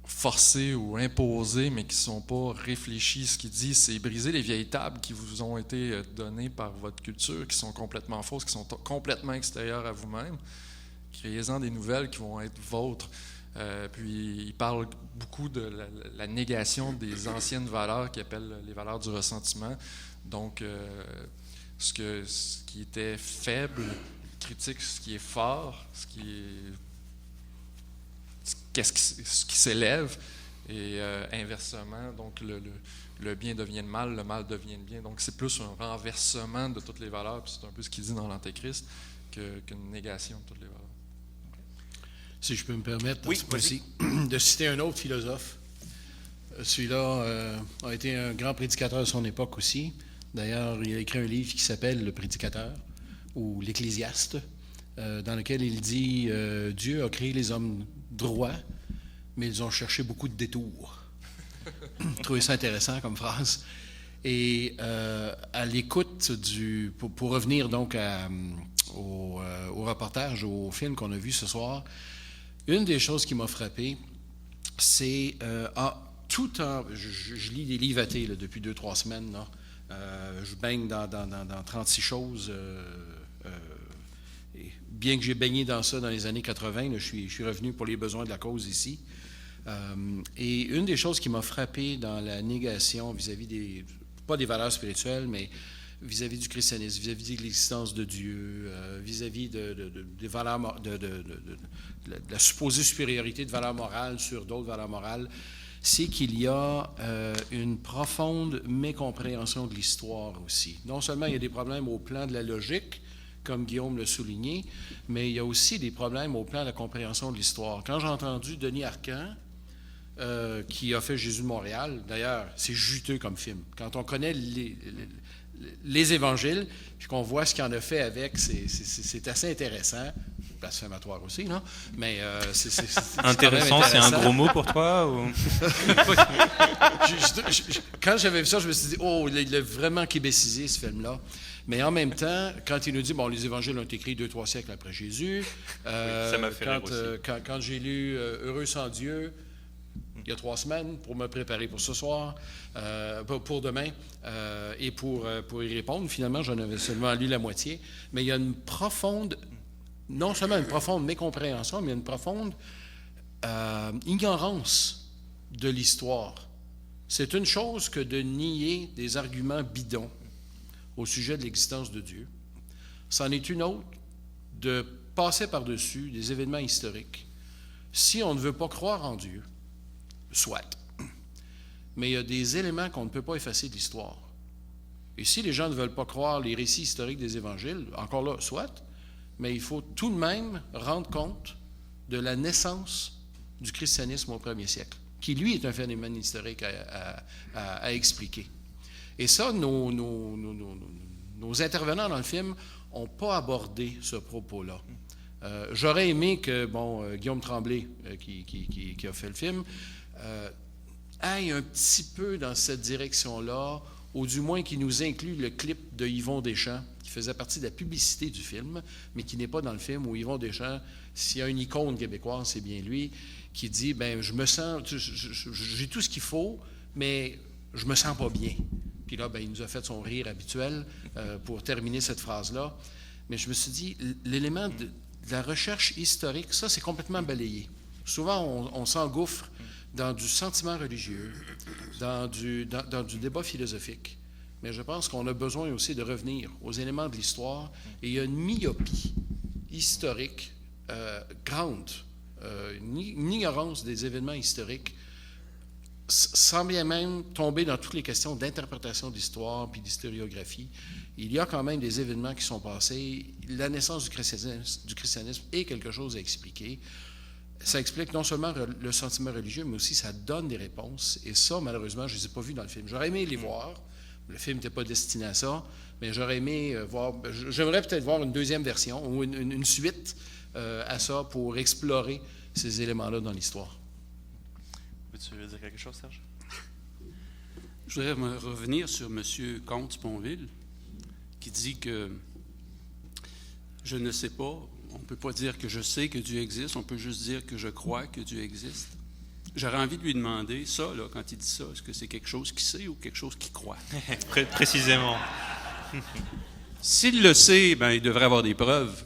forcées ou imposées, mais qui ne sont pas réfléchies. Ce qu'il dit, c'est briser les vieilles tables qui vous ont été données par votre culture, qui sont complètement fausses, qui sont complètement extérieures à vous-même. Créez-en des nouvelles qui vont être vôtres. Puis il parle beaucoup de la négation des anciennes valeurs qu'il appelle les valeurs du ressentiment. Donc, ce qui était faible, critique ce qui est fort, ce qui s'élève, et inversement, donc le bien devient le mal devient le bien. Donc c'est plus un renversement de toutes les valeurs, puis c'est un peu ce qu'il dit dans l'Antéchrist, qu'une négation de toutes les valeurs. Si je peux me permettre, oui, de citer un autre philosophe. Celui-là a été un grand prédicateur de son époque aussi. D'ailleurs, il a écrit un livre qui s'appelle « Le prédicateur » ou « L'Ecclésiaste », dans lequel il dit Dieu a créé les hommes droits, mais ils ont cherché beaucoup de détours. J'ai trouvé ça intéressant comme phrase. Et à l'écoute pour revenir donc au reportage, au film qu'on a vu ce soir, une des choses qui m'a frappé, c'est je lis des livres athées là, depuis 2-3 semaines. Là. Je baigne dans 36 choses. Et bien que j'ai baigné dans ça dans les années 80, là, je suis revenu pour les besoins de la cause ici. Et une des choses qui m'a frappé dans la négation vis-à-vis pas des valeurs spirituelles, mais vis-à-vis du christianisme, vis-à-vis de l'existence de Dieu, vis-à-vis des valeurs, de la supposée supériorité de valeurs morales sur d'autres valeurs morales, c'est qu'il y a une profonde mécompréhension de l'histoire aussi. Non seulement il y a des problèmes au plan de la logique, comme Guillaume l'a souligné, mais il y a aussi des problèmes au plan de la compréhension de l'histoire. Quand j'ai entendu Denis Arcand, qui a fait Jésus de Montréal, d'ailleurs, c'est juteux comme film. Quand on connaît les évangiles, puis qu'on voit ce qu'il en a fait avec, c'est assez intéressant. Blasphématoire aussi, non? Mais c'est Intéressant, c'est un gros mot pour toi? Ou... Quand j'avais vu ça, je me suis dit, oh, il a vraiment québécisé ce film-là. Mais en même temps, quand il nous dit, bon, les évangiles ont été écrits 2-3 siècles après Jésus, ça m'a fait rire aussi. Quand j'ai lu Heureux sans Dieu, il y a 3 semaines, pour me préparer pour ce soir, pour demain, et pour y répondre, finalement, j'en avais seulement lu la moitié, mais il y a une profonde, non seulement une profonde mécompréhension, mais une profonde ignorance de l'histoire. C'est une chose que de nier des arguments bidons au sujet de l'existence de Dieu. C'en est une autre de passer par-dessus des événements historiques. Si on ne veut pas croire en Dieu, soit. Mais il y a des éléments qu'on ne peut pas effacer de l'histoire. Et si les gens ne veulent pas croire les récits historiques des évangiles, encore là, soit, mais il faut tout de même rendre compte de la naissance du christianisme au 1er siècle, qui, lui, est un phénomène historique à expliquer. Et ça, nos intervenants dans le film n'ont pas abordé ce propos-là. J'aurais aimé que, Guillaume Tremblay, qui a fait le film, aille un petit peu dans cette direction-là, ou du moins qui nous inclut le clip de Yvon Deschamps, qui faisait partie de la publicité du film, mais qui n'est pas dans le film, où Yvon Deschamps, s'il y a une icône québécoise, c'est bien lui, qui dit, je me sens, j'ai tout ce qu'il faut, mais je me sens pas bien. Puis là, il nous a fait son rire habituel pour terminer cette phrase-là. Mais je me suis dit, l'élément de la recherche historique, ça, c'est complètement balayé. Souvent, on s'engouffre dans du sentiment religieux, dans du débat philosophique. Mais je pense qu'on a besoin aussi de revenir aux éléments de l'histoire. Et il y a une myopie historique grande, une ignorance des événements historiques, sans bien même tomber dans toutes les questions d'interprétation de l'histoire puis d'historiographie. Il y a quand même des événements qui sont passés. La naissance du christianisme est quelque chose à expliquer. Ça explique non seulement le sentiment religieux, mais aussi ça donne des réponses. Et ça, malheureusement, je ne les ai pas vus dans le film. J'aurais aimé les voir. Le film n'était pas destiné à ça, mais j'aurais aimé voir... J'aimerais peut-être voir une deuxième version ou une suite à ça pour explorer ces éléments-là dans l'histoire. Tu veux dire quelque chose, Serge? Je voudrais me revenir sur M. Comte-Sponville, qui dit que je ne sais pas, on ne peut pas dire que je sais que Dieu existe, on peut juste dire que je crois que Dieu existe. J'aurais envie de lui demander, ça, là, quand il dit ça, est-ce que c'est quelque chose qu'il sait ou quelque chose qu'il croit? Précisément. S'il le sait, il devrait avoir des preuves.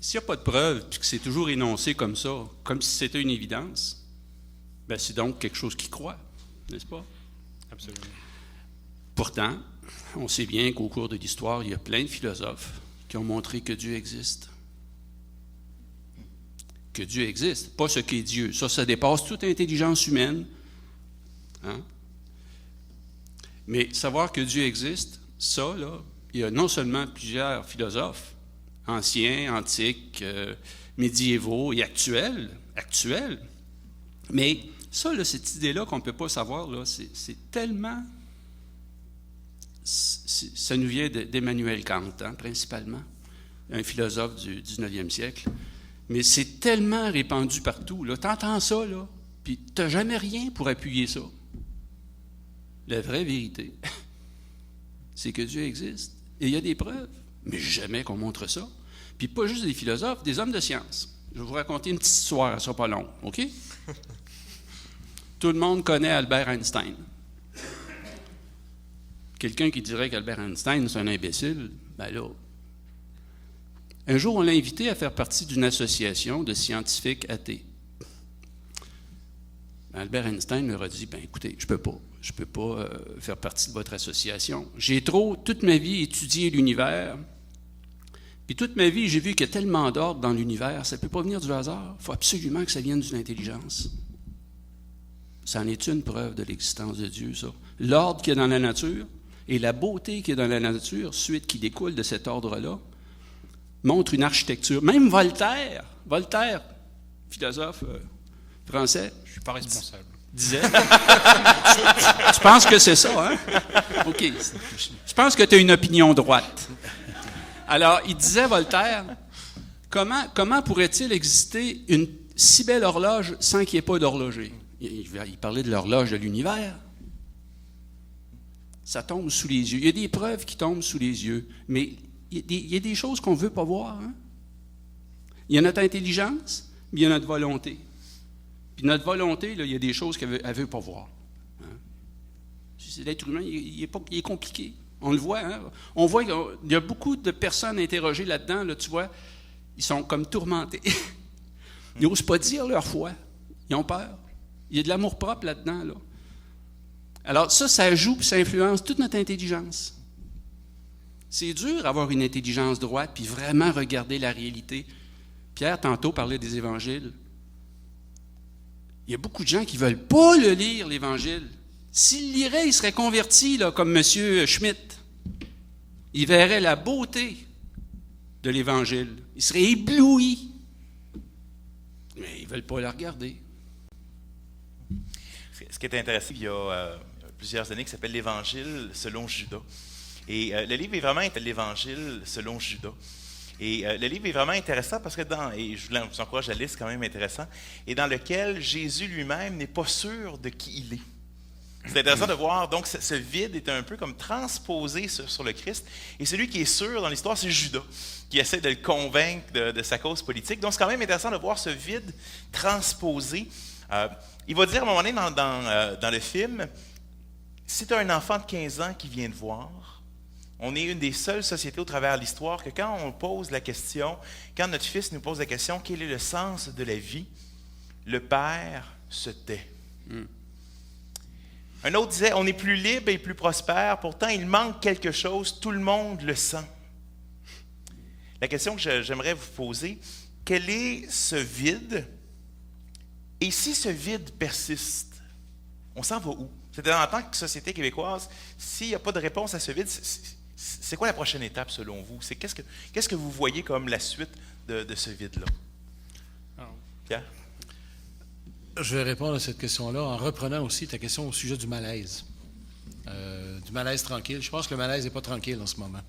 S'il n'y a pas de preuves, puis que c'est toujours énoncé comme ça, comme si c'était une évidence, c'est donc quelque chose qu'il croit, n'est-ce pas? Absolument. Pourtant, on sait bien qu'au cours de l'histoire, il y a plein de philosophes qui ont montré que Dieu existe. Que Dieu existe, pas ce qu'est Dieu. Ça dépasse toute intelligence humaine. Hein? Mais savoir que Dieu existe, ça, là, il y a non seulement plusieurs philosophes, anciens, antiques, médiévaux et actuels, mais ça, là, cette idée-là qu'on ne peut pas savoir, là, c'est tellement... Ça nous vient d'Emmanuel Kant, principalement, un philosophe du 19e siècle. Mais c'est tellement répandu partout. Tu entends ça, là, puis tu n'as jamais rien pour appuyer ça. La vraie vérité, c'est que Dieu existe. Et il y a des preuves, mais jamais qu'on montre ça. Puis pas juste des philosophes, des hommes de science. Je vais vous raconter une petite histoire, elle sera pas longue, OK? Tout le monde connaît Albert Einstein. Quelqu'un qui dirait qu'Albert Einstein, c'est un imbécile, là... Un jour, on l'a invité à faire partie d'une association de scientifiques athées. Albert Einstein leur a dit, écoutez, je peux pas faire partie de votre association. J'ai toute ma vie, étudié l'univers, puis toute ma vie, j'ai vu qu'il y a tellement d'ordre dans l'univers, ça ne peut pas venir du hasard, il faut absolument que ça vienne d'une intelligence. Ça en est une preuve de l'existence de Dieu, ça. L'ordre qu'il y a dans la nature et la beauté qu'il y a dans la nature, suite qui découle de cet ordre-là, montre une architecture. Même Voltaire, philosophe français. Je ne suis pas responsable. disait. Tu penses que c'est ça, hein? OK. Je pense que tu as une opinion droite. Alors, il disait, Voltaire, comment pourrait-il exister une si belle horloge sans qu'il n'y ait pas d'horloger? Il parlait de l'horloge de l'univers. Ça tombe sous les yeux. Il y a des preuves qui tombent sous les yeux, mais il y a des choses qu'on ne veut pas voir. Hein? Il y a notre intelligence, mais il y a notre volonté. Puis notre volonté, là, il y a des choses qu'elle ne veut pas voir. Hein? L'être humain, il est compliqué. On le voit. Hein? On voit qu'il y a beaucoup de personnes interrogées là-dedans. Là, tu vois, ils sont comme tourmentés. Ils n'osent pas dire leur foi. Ils ont peur. Il y a de l'amour-propre là-dedans. Là. Alors ça joue et ça influence toute notre intelligence. C'est dur d'avoir une intelligence droite puis vraiment regarder la réalité. Pierre, tantôt, parlait des évangiles. Il y a beaucoup de gens qui ne veulent pas le lire, l'Évangile. S'ils liraient, ils seraient convertis, là, comme M. Schmitt. Ils verraient la beauté de l'Évangile. Ils seraient éblouis. Mais ils ne veulent pas la regarder. Ce qui est intéressant, il y a plusieurs années, qui s'appelle l'Évangile selon Judas. Et le livre est vraiment l'Évangile selon Judas. Et le livre est vraiment intéressant parce que et je vous encourage à lire, c'est quand même intéressant, et dans lequel Jésus lui-même n'est pas sûr de qui il est. C'est intéressant de voir, donc ce vide est un peu comme transposé sur le Christ, et celui qui est sûr dans l'histoire, c'est Judas, qui essaie de le convaincre de sa cause politique. Donc c'est quand même intéressant de voir ce vide transposé. Il va dire à un moment donné dans le film, si tu as un enfant de 15 ans qui vient te voir, on est une des seules sociétés au travers de l'histoire que quand on pose la question, quand notre fils nous pose la question, quel est le sens de la vie, le père se tait. Un autre disait, on est plus libre et plus prospère, pourtant il manque quelque chose, tout le monde le sent. La question que j'aimerais vous poser, quel est ce vide? Et si ce vide persiste, on s'en va où? C'est-à-dire, en tant que société québécoise, s'il n'y a pas de réponse à ce vide, c'est quoi la prochaine étape selon vous? Qu'est-ce que vous voyez comme la suite de ce vide-là? Pierre? Je vais répondre à cette question-là en reprenant aussi ta question au sujet du malaise. Du malaise tranquille. Je pense que le malaise n'est pas tranquille en ce moment.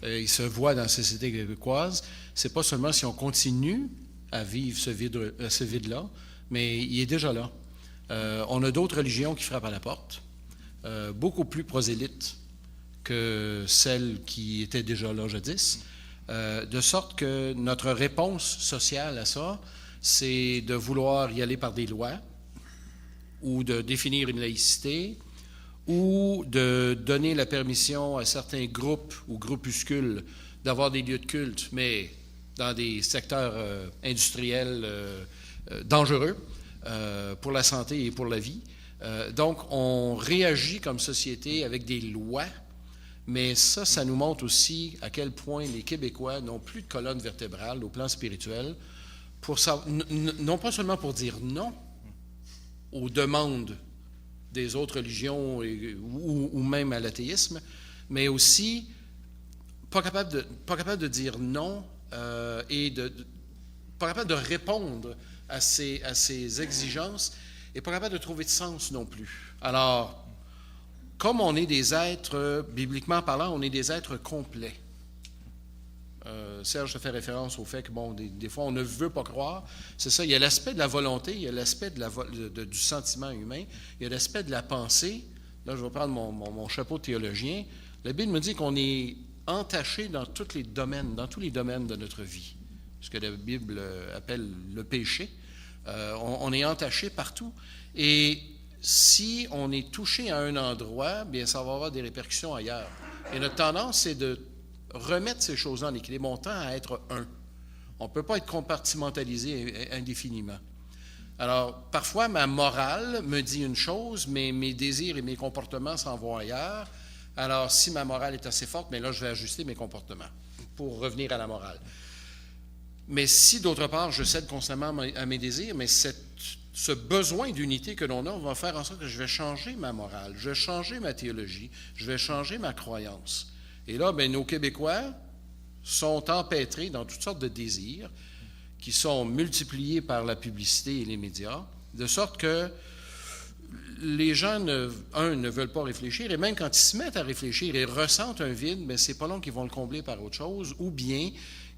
Il se voit dans la société québécoise. Ce n'est pas seulement si on continue à vivre ce vide-là, mais il est déjà là. On a d'autres religions qui frappent à la porte, beaucoup plus prosélytes que celles qui étaient déjà là jadis, de sorte que notre réponse sociale à ça, c'est de vouloir y aller par des lois, ou de définir une laïcité, ou de donner la permission à certains groupes ou groupuscules d'avoir des lieux de culte, mais dans des secteurs industriels dangereux pour la santé et pour la vie. Donc, on réagit comme société avec des lois, mais ça nous montre aussi à quel point les Québécois n'ont plus de colonne vertébrale au plan spirituel, non pas seulement pour dire non aux demandes des autres religions ou même à l'athéisme, mais aussi pas capable de dire non et pas capable de répondre à ces exigences et pas capable de trouver de sens non plus. Alors, comme on est des êtres, bibliquement parlant, on est des êtres complets. Serge fait référence au fait que, bon, des fois, on ne veut pas croire. C'est ça, il y a l'aspect de la volonté, il y a l'aspect du sentiment humain, il y a l'aspect de la pensée. Là, je vais prendre mon chapeau de théologien. La Bible me dit qu'on est entaché dans tous les domaines de notre vie. Ce que la Bible appelle le péché. On est entaché partout. Et si on est touché à un endroit, bien, ça va avoir des répercussions ailleurs. Et notre tendance, c'est de remettre ces choses-là en équilibre. On tend à être un. On ne peut pas être compartimentalisé indéfiniment. Alors, parfois, ma morale me dit une chose, mais mes désirs et mes comportements s'en vont ailleurs. Alors, si ma morale est assez forte, bien là, je vais ajuster mes comportements pour revenir à la morale. Mais si, d'autre part, je cède constamment à mes désirs, mais ce besoin d'unité que l'on a va faire en sorte que je vais changer ma morale, je vais changer ma théologie, je vais changer ma croyance. Et là, bien, nos Québécois sont empêtrés dans toutes sortes de désirs qui sont multipliés par la publicité et les médias, de sorte que les gens, ne veulent pas réfléchir, et même quand ils se mettent à réfléchir et ressentent un vide, mais c'est pas long qu'ils vont le combler par autre chose, ou bien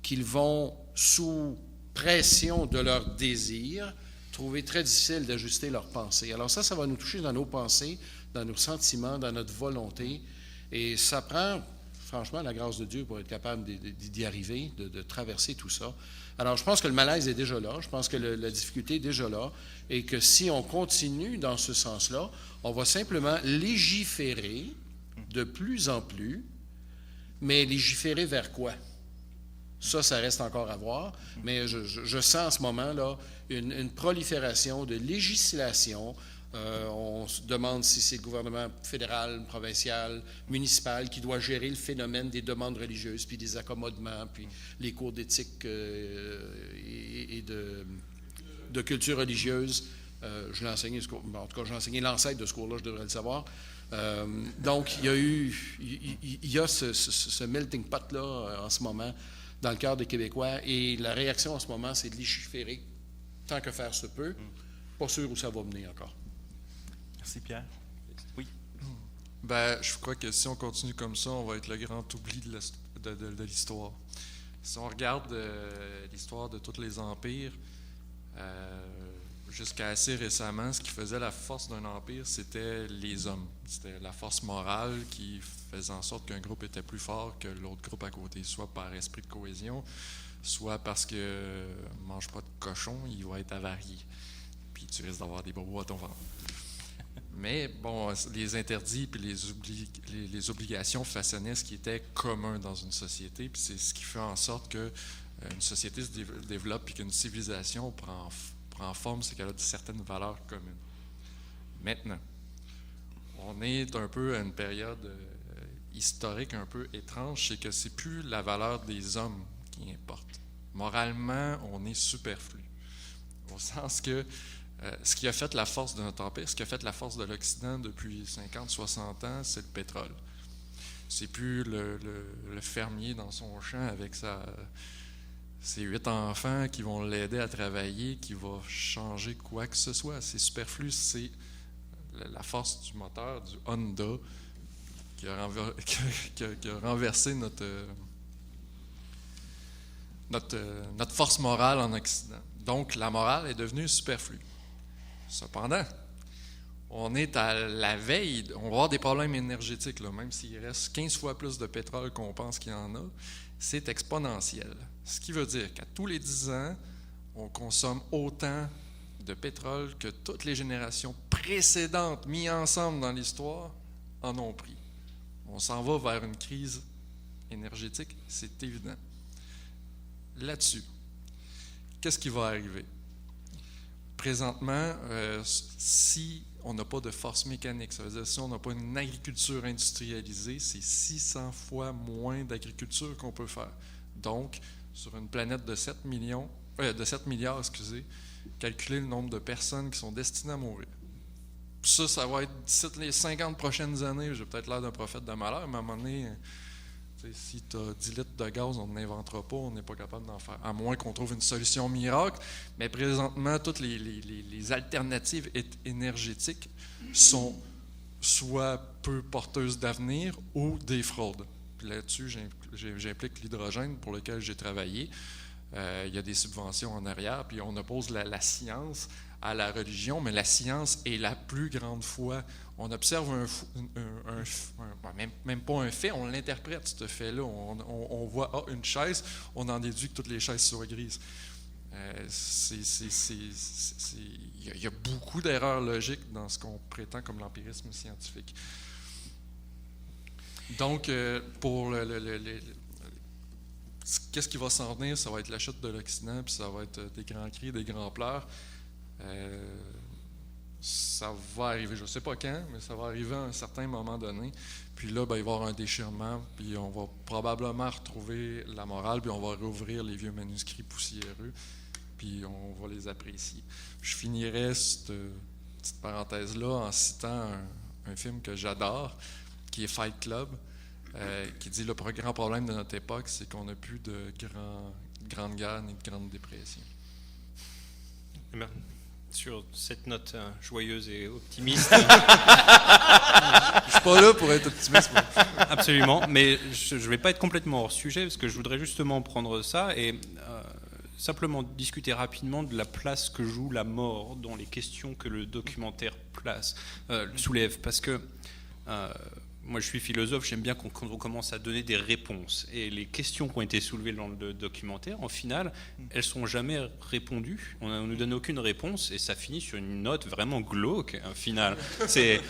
qu'ils vont, sous pression de leur désir, trouver très difficile d'ajuster leurs pensées. Alors ça va nous toucher dans nos pensées, dans nos sentiments, dans notre volonté, et ça prend, franchement, la grâce de Dieu pour être capable d'y arriver, de traverser tout ça. Alors, je pense que le malaise est déjà là, je pense que la difficulté est déjà là, et que si on continue dans ce sens-là, on va simplement légiférer de plus en plus, mais légiférer vers quoi? Ça reste encore à voir, mais je sens en ce moment-là une prolifération de législation. On se demande si c'est le gouvernement fédéral, provincial, municipal qui doit gérer le phénomène des demandes religieuses, puis des accommodements, puis les cours d'éthique et de culture religieuse. Je l'ai enseigné, en tout cas, j'ai enseigné l'ancêtre de ce cours-là, je devrais le savoir. Donc, il y a ce melting pot-là en ce moment dans le cœur des Québécois, et la réaction en ce moment, c'est de légiférer tant que faire se peut. Pas sûr où ça va mener encore. Merci, Pierre. Oui. Ben, je crois que si on continue comme ça, on va être le grand oubli de l'histoire. Si on regarde l'histoire de tous les empires, jusqu'à assez récemment, ce qui faisait la force d'un empire, c'était les hommes. C'était la force morale qui faisait en sorte qu'un groupe était plus fort que l'autre groupe à côté, soit par esprit de cohésion, soit parce que mange pas de cochon, il va être avarié. Puis tu risques d'avoir des bobos à ton ventre. Mais bon, les interdits et les obligations façonnaient ce qui était commun dans une société, puis c'est ce qui fait en sorte que une société se développe et qu'une civilisation prend forme, c'est qu'elle a certaines valeurs communes. Maintenant, on est un peu à une période historique un peu étrange, c'est que c'est plus la valeur des hommes qui importe. Moralement, on est superflu. Au sens que ce qui a fait la force de notre empire, ce qui a fait la force de l'Occident depuis 50-60 ans, c'est le pétrole. C'est plus le fermier dans son champ avec ses 8 enfants qui vont l'aider à travailler, qui va changer quoi que ce soit. C'est superflu, c'est la force du moteur, du Honda, qui a renversé notre force morale en Occident. Donc, la morale est devenue superflue. Cependant, on est à la veille, on va avoir des problèmes énergétiques, là, même s'il reste 15 fois plus de pétrole qu'on pense qu'il y en a, c'est exponentiel. Ce qui veut dire qu'à tous les 10 ans, on consomme autant de pétrole que toutes les générations précédentes mises ensemble dans l'histoire en ont pris. On s'en va vers une crise énergétique, c'est évident. Là-dessus, qu'est-ce qui va arriver? Présentement, si on n'a pas de force mécanique, ça veut dire si on n'a pas une agriculture industrialisée, c'est 600 fois moins d'agriculture qu'on peut faire. Donc, sur une planète de 7 milliards, calculer le nombre de personnes qui sont destinées à mourir. Ça va être d'ici les 50 prochaines années, j'ai peut-être l'air d'un prophète de malheur, mais à un moment donné, si tu as 10 litres de gaz, on n'inventera pas, on n'est pas capable d'en faire, à moins qu'on trouve une solution miracle. Mais présentement, toutes les alternatives énergétiques sont soit peu porteuses d'avenir ou des fraudes. Puis là-dessus, j'implique l'hydrogène pour lequel j'ai travaillé. Il y a des subventions en arrière, puis on oppose la science à la religion, mais la science est la plus grande foi. On observe même pas un fait, on l'interprète, ce fait-là. On voit une chaise, on en déduit que toutes les chaises soient grises. Il y a beaucoup d'erreurs logiques dans ce qu'on prétend comme l'empirisme scientifique. Donc, pour qu'est-ce qui va s'en venir? Ça va être la chute de l'Occident, puis ça va être des grands cris, des grands pleurs. Ça va arriver, je ne sais pas quand, mais ça va arriver à un certain moment donné. Puis là, il va y avoir un déchirement, puis on va probablement retrouver la morale, puis on va rouvrir les vieux manuscrits poussiéreux, puis on va les apprécier. Je finirai cette petite parenthèse-là en citant un film que j'adore, qui est Fight Club, qui dit le grand problème de notre époque, c'est qu'on n'a plus de grandes guerres ni de grandes dépressions. Sur cette note joyeuse et optimiste. Je suis pas là pour être optimiste. Absolument, mais je ne vais pas être complètement hors sujet parce que je voudrais justement prendre ça et simplement discuter rapidement de la place que joue la mort dans les questions que le documentaire soulève. Parce que moi je suis philosophe, j'aime bien quand on commence à donner des réponses. Et les questions qui ont été soulevées dans le documentaire, en final, elles ne sont jamais répondues. On ne nous donne aucune réponse et ça finit sur une note vraiment glauque, en final. C'est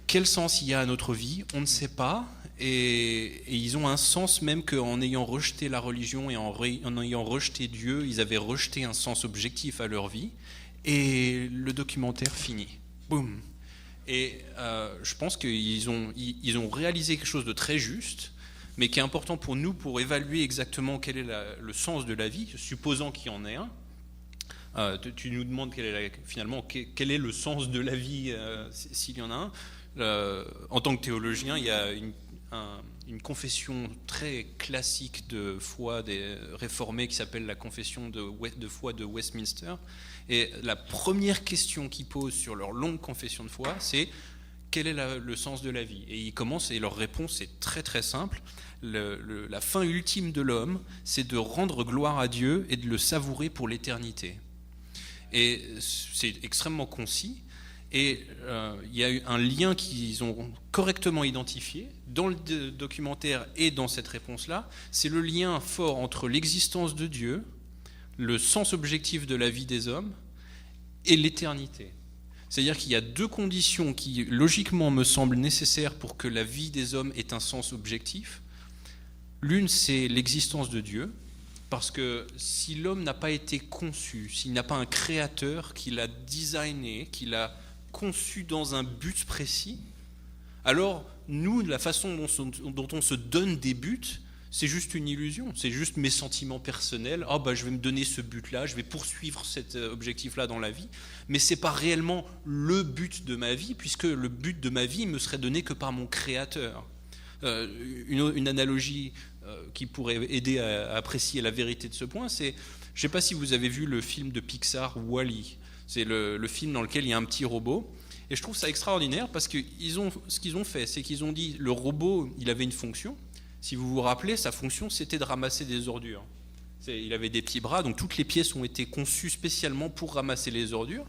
quel sens il y a à notre vie? On ne sait pas. Et ils ont un sens même qu'en ayant rejeté la religion et en ayant rejeté Dieu, ils avaient rejeté un sens objectif à leur vie. Et le documentaire finit. Boum. Et je pense qu'ils ont réalisé quelque chose de très juste, mais qui est important pour nous pour évaluer exactement quel est le sens de la vie, supposant qu'il y en ait un. Tu nous demandes finalement quel est le sens de la vie s'il y en a un. En tant que théologien, il y a une confession très classique de foi des réformés qui s'appelle la confession de foi de Westminster. Et la première question qu'ils posent sur leur longue confession de foi, c'est quel est le sens de la vie? Et ils commencent, et leur réponse est très très simple. La fin ultime de l'homme, c'est de rendre gloire à Dieu et de le savourer pour l'éternité. Et c'est extrêmement concis. Et il y a eu un lien qu'ils ont correctement identifié dans le documentaire et dans cette réponse-là. C'est le lien fort entre l'existence de Dieu, le sens objectif de la vie des hommes et l'éternité. C'est-à-dire qu'il y a deux conditions qui, logiquement, me semblent nécessaires pour que la vie des hommes ait un sens objectif. L'une, c'est l'existence de Dieu, parce que si l'homme n'a pas été conçu, s'il n'a pas un créateur qui l'a designé, qui l'a conçu dans un but précis, alors nous, la façon dont on se donne des buts, c'est juste une illusion, c'est juste mes sentiments personnels. Je vais me donner ce but-là, je vais poursuivre cet objectif-là dans la vie, mais c'est pas réellement le but de ma vie, puisque le but de ma vie me serait donné que par mon créateur. Une analogie qui pourrait aider à apprécier la vérité de ce point, c'est, je sais pas si vous avez vu le film de Pixar Wall-E. C'est le film dans lequel il y a un petit robot. Et je trouve ça extraordinaire parce que ce qu'ils ont fait, c'est qu'ils ont dit le robot, il avait une fonction. Si vous vous rappelez, sa fonction, c'était de ramasser des ordures. Il avait des petits bras, donc toutes les pièces ont été conçues spécialement pour ramasser les ordures.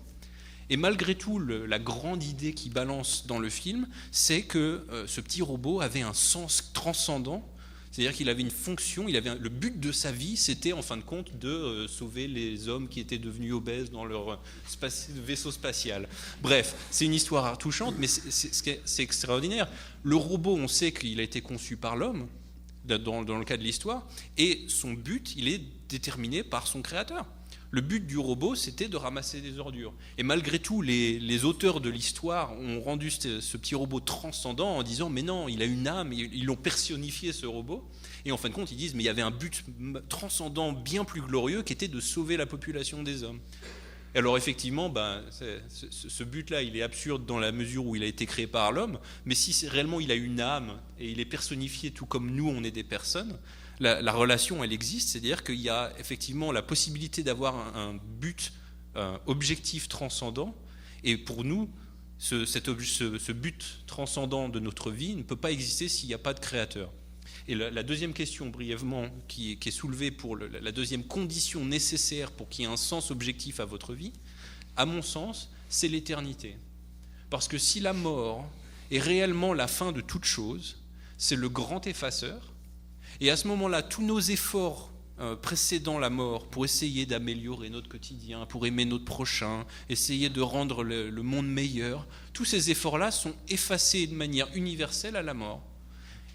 Et malgré tout, la grande idée qui balance dans le film, c'est que ce petit robot avait un sens transcendant. C'est-à-dire qu'il avait une fonction, le but de sa vie, c'était en fin de compte de sauver les hommes qui étaient devenus obèses dans leur vaisseau spatial. Bref, c'est une histoire touchante, mais c'est extraordinaire. Le robot, on sait qu'il a été conçu par l'homme, dans le cas de l'histoire, et son but, il est déterminé par son créateur. Le but du robot, c'était de ramasser des ordures. Et malgré tout, les auteurs de l'histoire ont rendu ce petit robot transcendant en disant « mais non, il a une âme », ils l'ont personnifié, ce robot. Et en fin de compte, ils disent « mais il y avait un but transcendant bien plus glorieux qui était de sauver la population des hommes ». Et alors effectivement, ce but-là, il est absurde dans la mesure où il a été créé par l'homme, mais si réellement il a une âme et il est personnifié tout comme nous, on est des personnes, la relation, elle existe, c'est-à-dire qu'il y a effectivement la possibilité d'avoir un but objectif transcendant, et pour nous, ce but transcendant de notre vie ne peut pas exister s'il n'y a pas de créateur. Et la deuxième question, brièvement, qui est soulevée pour la deuxième condition nécessaire pour qu'il y ait un sens objectif à votre vie, à mon sens, c'est l'éternité. Parce que si la mort est réellement la fin de toute chose, c'est le grand effaceur, et à ce moment-là, tous nos efforts précédant la mort pour essayer d'améliorer notre quotidien, pour aimer notre prochain, essayer de rendre le monde meilleur, tous ces efforts-là sont effacés de manière universelle à la mort.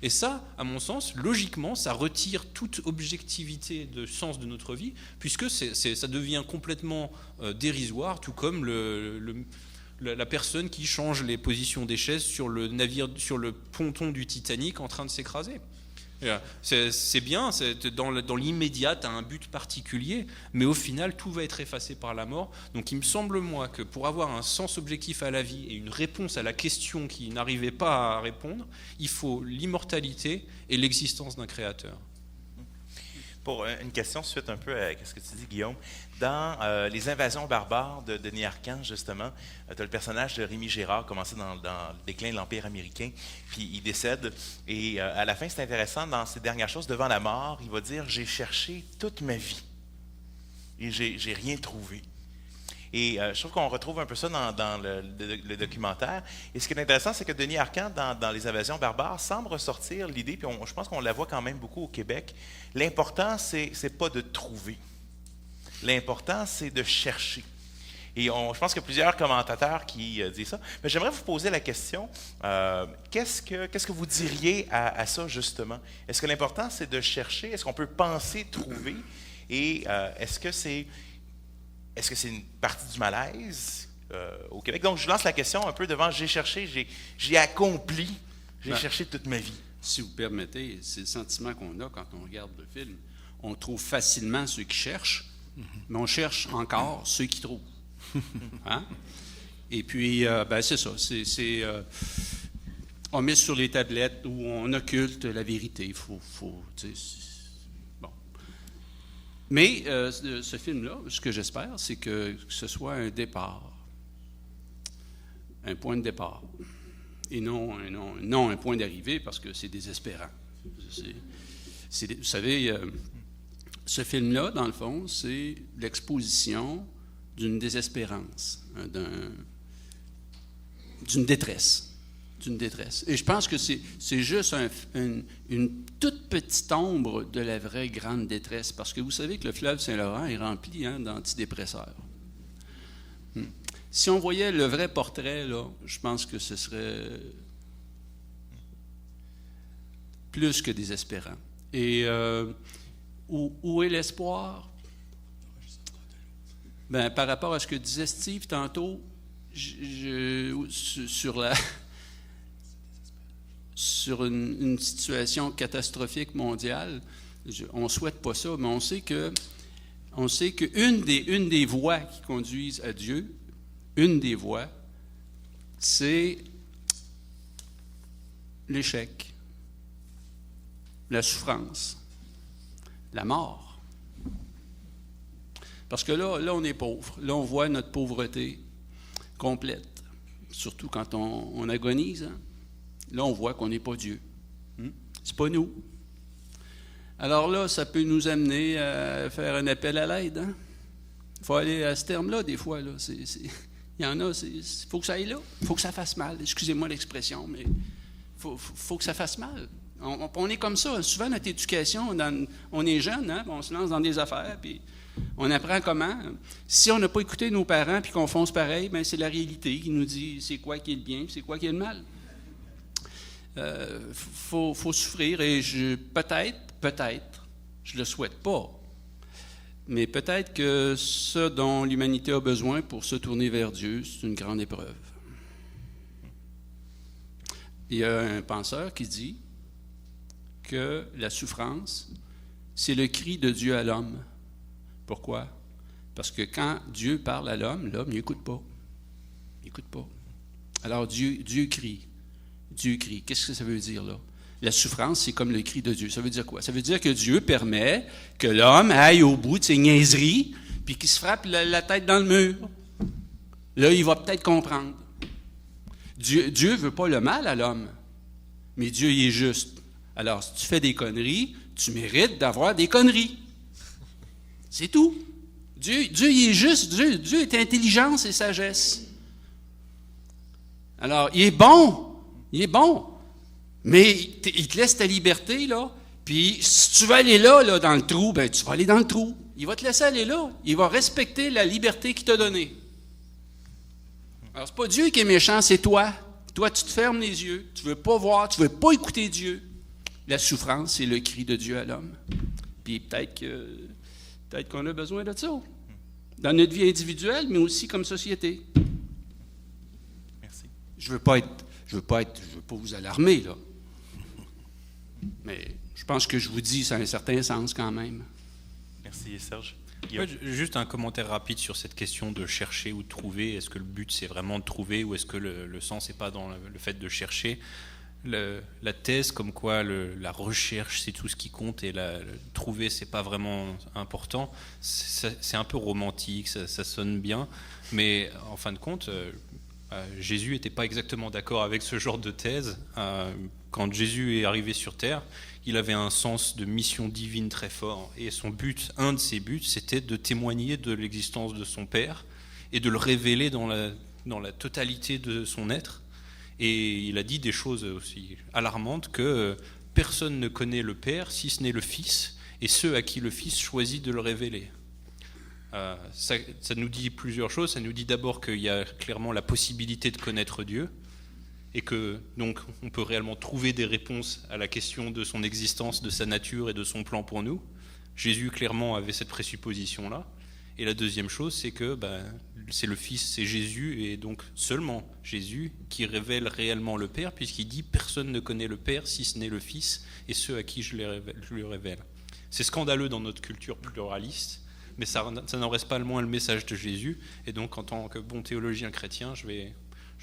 Et ça, à mon sens, logiquement, ça retire toute objectivité de sens de notre vie, puisque ça devient complètement dérisoire, tout comme la personne qui change les positions des chaises sur le navire, sur le ponton du Titanic en train de s'écraser. C'est bien, dans l'immédiat, tu as un but particulier, mais au final, tout va être effacé par la mort. Donc il me semble, moi, que pour avoir un sens objectif à la vie et une réponse à la question qui n'arrivait pas à répondre, il faut l'immortalité et l'existence d'un créateur. Pour une question suite un peu à ce que tu dis, Guillaume, dans Les Invasions barbares de Denis Arcand, justement, tu as le personnage de Rémi Gérard, commencé dans le déclin de l'Empire américain, puis il décède. Et à la fin, c'est intéressant, dans ses dernières choses, devant la mort, il va dire « J'ai cherché toute ma vie et j'ai rien trouvé ». Et je trouve qu'on retrouve un peu ça dans le documentaire. Et ce qui est intéressant, c'est que Denis Arcand, dans Les Invasions barbares, semble ressortir l'idée, puis je pense qu'on la voit quand même beaucoup au Québec. L'important, c'est pas de trouver. L'important, c'est de chercher. Et je pense qu'il y a plusieurs commentateurs qui disent ça. Mais j'aimerais vous poser la question, qu'est-ce que vous diriez à ça, justement? Est-ce que l'important, c'est de chercher? Est-ce qu'on peut penser trouver? Et est-ce que c'est une partie du malaise au Québec? Donc, je lance la question un peu devant. J'ai cherché, j'ai accompli, j'ai cherché toute ma vie. Si vous permettez, c'est le sentiment qu'on a quand on regarde le film. On trouve facilement ceux qui cherchent, mais on cherche encore ceux qui trouvent. Hein? Et puis, c'est ça. On met sur les tablettes où on occulte la vérité. Bon. Mais ce film-là, ce que j'espère, c'est que ce soit un départ, un point de départ, et non un point d'arrivée, parce que c'est désespérant. Vous savez, ce film-là, dans le fond, c'est l'exposition d'une désespérance, d'une détresse. Et je pense que c'est juste une toute petite ombre de la vraie grande détresse, parce que vous savez que le fleuve Saint-Laurent est rempli d'antidépresseurs. Si on voyait le vrai portrait, là, je pense que ce serait plus que désespérant. Et où est l'espoir? Ben, par rapport à ce que disait Steve tantôt, sur une situation catastrophique mondiale, on ne souhaite pas ça, mais on sait que une des voies qui conduisent à Dieu, une des voies, c'est l'échec, la souffrance, la mort. Parce que là, on est pauvre. Là, on voit notre pauvreté complète. Surtout quand on agonise. Hein? Là, on voit qu'on n'est pas Dieu. C'est pas nous. Alors là, ça peut nous amener à faire un appel à l'aide. Hein? Il faut aller à ce terme-là, des fois. Là. Il y en a, il faut que ça aille là. Il faut que ça fasse mal. Excusez-moi l'expression, mais il faut que ça fasse mal. On est comme ça. Souvent, notre éducation, on est jeune, hein? On se lance dans des affaires, puis on apprend comment. Si on n'a pas écouté nos parents puis qu'on fonce pareil, ben c'est la réalité qui nous dit c'est quoi qui est le bien, c'est quoi qui est le mal. Faut souffrir et peut-être, je le souhaite pas, mais peut-être que ce dont l'humanité a besoin pour se tourner vers Dieu, c'est une grande épreuve. Il y a un penseur qui dit que la souffrance, c'est le cri de Dieu à l'homme. Pourquoi? Parce que quand Dieu parle à l'homme n'écoute pas. Il n'écoute pas. Alors Dieu crie. Dieu crie. Qu'est-ce que ça veut dire là? La souffrance, c'est comme le cri de Dieu. Ça veut dire quoi? Ça veut dire que Dieu permet que l'homme aille au bout de ses niaiseries puis qu'il se frappe la tête dans le mur. Là, il va peut-être comprendre. Dieu ne veut pas le mal à l'homme, mais Dieu il est juste. Alors, si tu fais des conneries, tu mérites d'avoir des conneries. C'est tout. Dieu il est juste. Dieu est intelligence et sagesse. Alors, il est bon, mais il te laisse ta liberté, là, puis si tu veux aller là, dans le trou, ben tu vas aller dans le trou. Il va te laisser aller là. Il va respecter la liberté qu'il t'a donnée. Alors, c'est pas Dieu qui est méchant, c'est toi. Toi, tu te fermes les yeux, tu veux pas voir, tu veux pas écouter Dieu. La souffrance, c'est le cri de Dieu à l'homme. Puis peut-être qu'on a besoin de ça. Dans notre vie individuelle, mais aussi comme société. Merci. Je veux pas vous alarmer, là. Mais je pense que je vous dis, ça a un certain sens quand même. Merci, Serge. Ouais, juste un commentaire rapide sur cette question de chercher ou de trouver. Est-ce que le but, c'est vraiment de trouver ou est-ce que le sens n'est pas dans le fait de chercher? la thèse comme quoi la recherche c'est tout ce qui compte et trouver c'est pas vraiment important, c'est un peu romantique, ça sonne bien, mais en fin de compte, Jésus n'était pas exactement d'accord avec ce genre de thèse. Quand Jésus est arrivé sur terre, il avait un sens de mission divine très fort, et un de ses buts, c'était de témoigner de l'existence de son Père et de le révéler dans la totalité de son être. Et il a dit des choses aussi alarmantes, que personne ne connaît le Père si ce n'est le Fils, et ceux à qui le Fils choisit de le révéler. Ça nous dit plusieurs choses. Ça nous dit d'abord qu'il y a clairement la possibilité de connaître Dieu, et que donc on peut réellement trouver des réponses à la question de son existence, de sa nature et de son plan pour nous. Jésus clairement avait cette présupposition-là. Et la deuxième chose, c'est que c'est le Fils, c'est Jésus, et donc seulement Jésus qui révèle réellement le Père, puisqu'il dit « Personne ne connaît le Père si ce n'est le Fils, et ceux à qui je lui révèle ». C'est scandaleux dans notre culture pluraliste, mais ça n'en reste pas le moins le message de Jésus. Et donc, en tant que bon théologien chrétien, je vais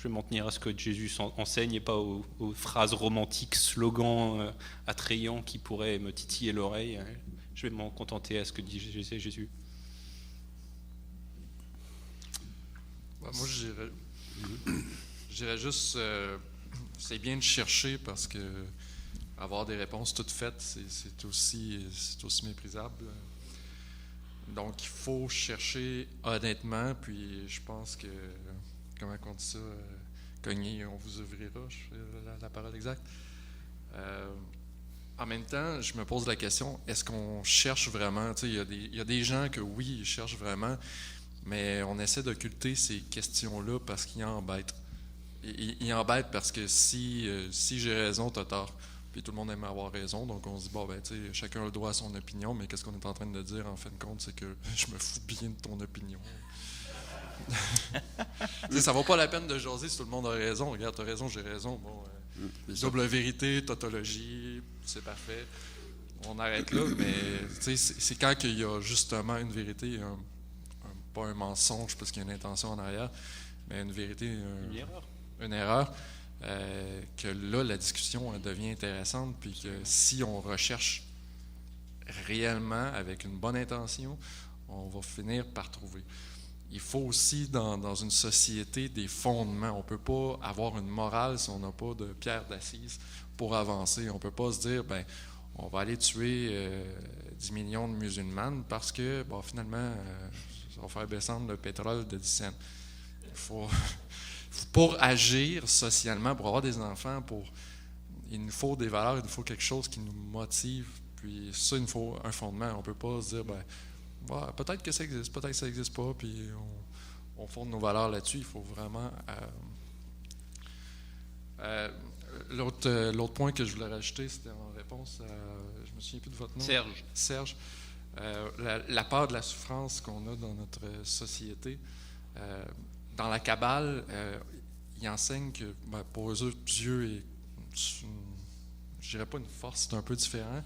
m'en tenir à ce que Jésus enseigne et pas aux phrases romantiques, slogans attrayants qui pourraient me titiller l'oreille. Je vais m'en contenter à ce que dit Jésus. Moi, je dirais juste, c'est bien de chercher, parce que avoir des réponses toutes faites, c'est aussi méprisable. Donc, il faut chercher honnêtement, puis je pense que, comment on dit ça, cognez, on vous ouvrira, je fais la parole exacte. En même temps, je me pose la question, est-ce qu'on cherche vraiment? Il y a des gens que oui, ils cherchent vraiment, mais on essaie d'occulter ces questions-là parce qu'ils embêtent. Ils embêtent parce que si j'ai raison, t'as tort. Puis tout le monde aime avoir raison, donc on se dit, chacun a le droit à son opinion, mais qu'est-ce qu'on est en train de dire, en fin de compte, c'est que je me fous bien de ton opinion. Ça vaut pas la peine de jaser si tout le monde a raison. Regarde, t'as raison, j'ai raison. Double vérité, tautologie, c'est parfait. On arrête là, mais c'est quand il y a justement une vérité, pas un mensonge parce qu'il y a une intention en arrière, mais une vérité, une erreur, que là, la discussion devient intéressante, puis que si on recherche réellement avec une bonne intention, on va finir par trouver. Il faut aussi, dans une société, des fondements. On ne peut pas avoir une morale si on n'a pas de pierre d'assise pour avancer. On ne peut pas se dire, on va aller tuer 10 millions de musulmanes parce que, finalement, ça va faire descendre le pétrole de 10 cents. Pour agir socialement, pour avoir des enfants, il nous faut des valeurs, il nous faut quelque chose qui nous motive. Puis ça, il nous faut un fondement. On ne peut pas se dire, peut-être que ça existe, peut-être que ça n'existe pas, puis on fonde nos valeurs là-dessus. Il faut vraiment... L'autre point que je voulais rajouter, c'était en réponse à... Je me souviens plus de votre nom. Serge. La peur de la souffrance qu'on a dans notre société. Dans la Kabbale, ils enseignent que pour eux, Dieu est, je dirais pas une force, c'est un peu différent,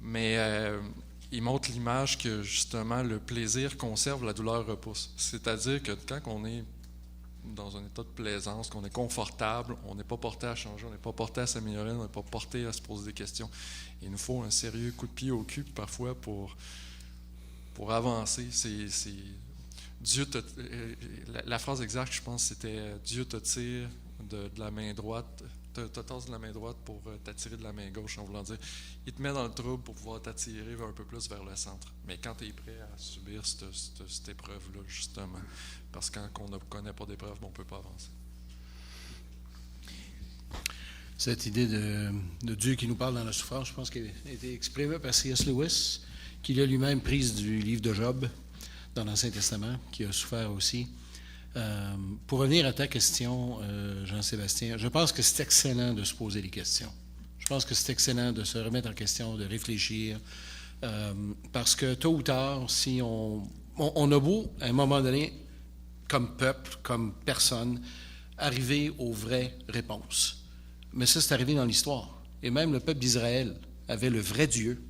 mais ils montrent l'image que justement le plaisir conserve, la douleur repousse. C'est-à-dire que quand on est dans un état de plaisance, qu'on est confortable, on n'est pas porté à changer, on n'est pas porté à s'améliorer, on n'est pas porté à se poser des questions. Il nous faut un sérieux coup de pied au cul parfois pour avancer. Dieu la phrase exacte, je pense, c'était « Dieu te tire de la main droite, te tasse de la main droite pour t'attirer de la main gauche », en voulant dire, il te met dans le trouble pour pouvoir t'attirer un peu plus vers le centre. Mais quand tu es prêt à subir cette épreuve-là, justement, parce que quand on ne connaît pas d'épreuve, on ne peut pas avancer. Cette idée de Dieu qui nous parle dans la souffrance, je pense qu'elle a été exprimée par C.S. Lewis, qui l'a lui-même prise du livre de Job, dans l'Ancien Testament, qui a souffert aussi. Pour revenir à ta question, Jean-Sébastien, je pense que c'est excellent de se poser des questions. Je pense que c'est excellent de se remettre en question, de réfléchir, parce que tôt ou tard, si on a beau, à un moment donné, comme peuple, comme personne, arriver aux vraies réponses. Mais ça, c'est arrivé dans l'histoire. Et même le peuple d'Israël avait le vrai Dieu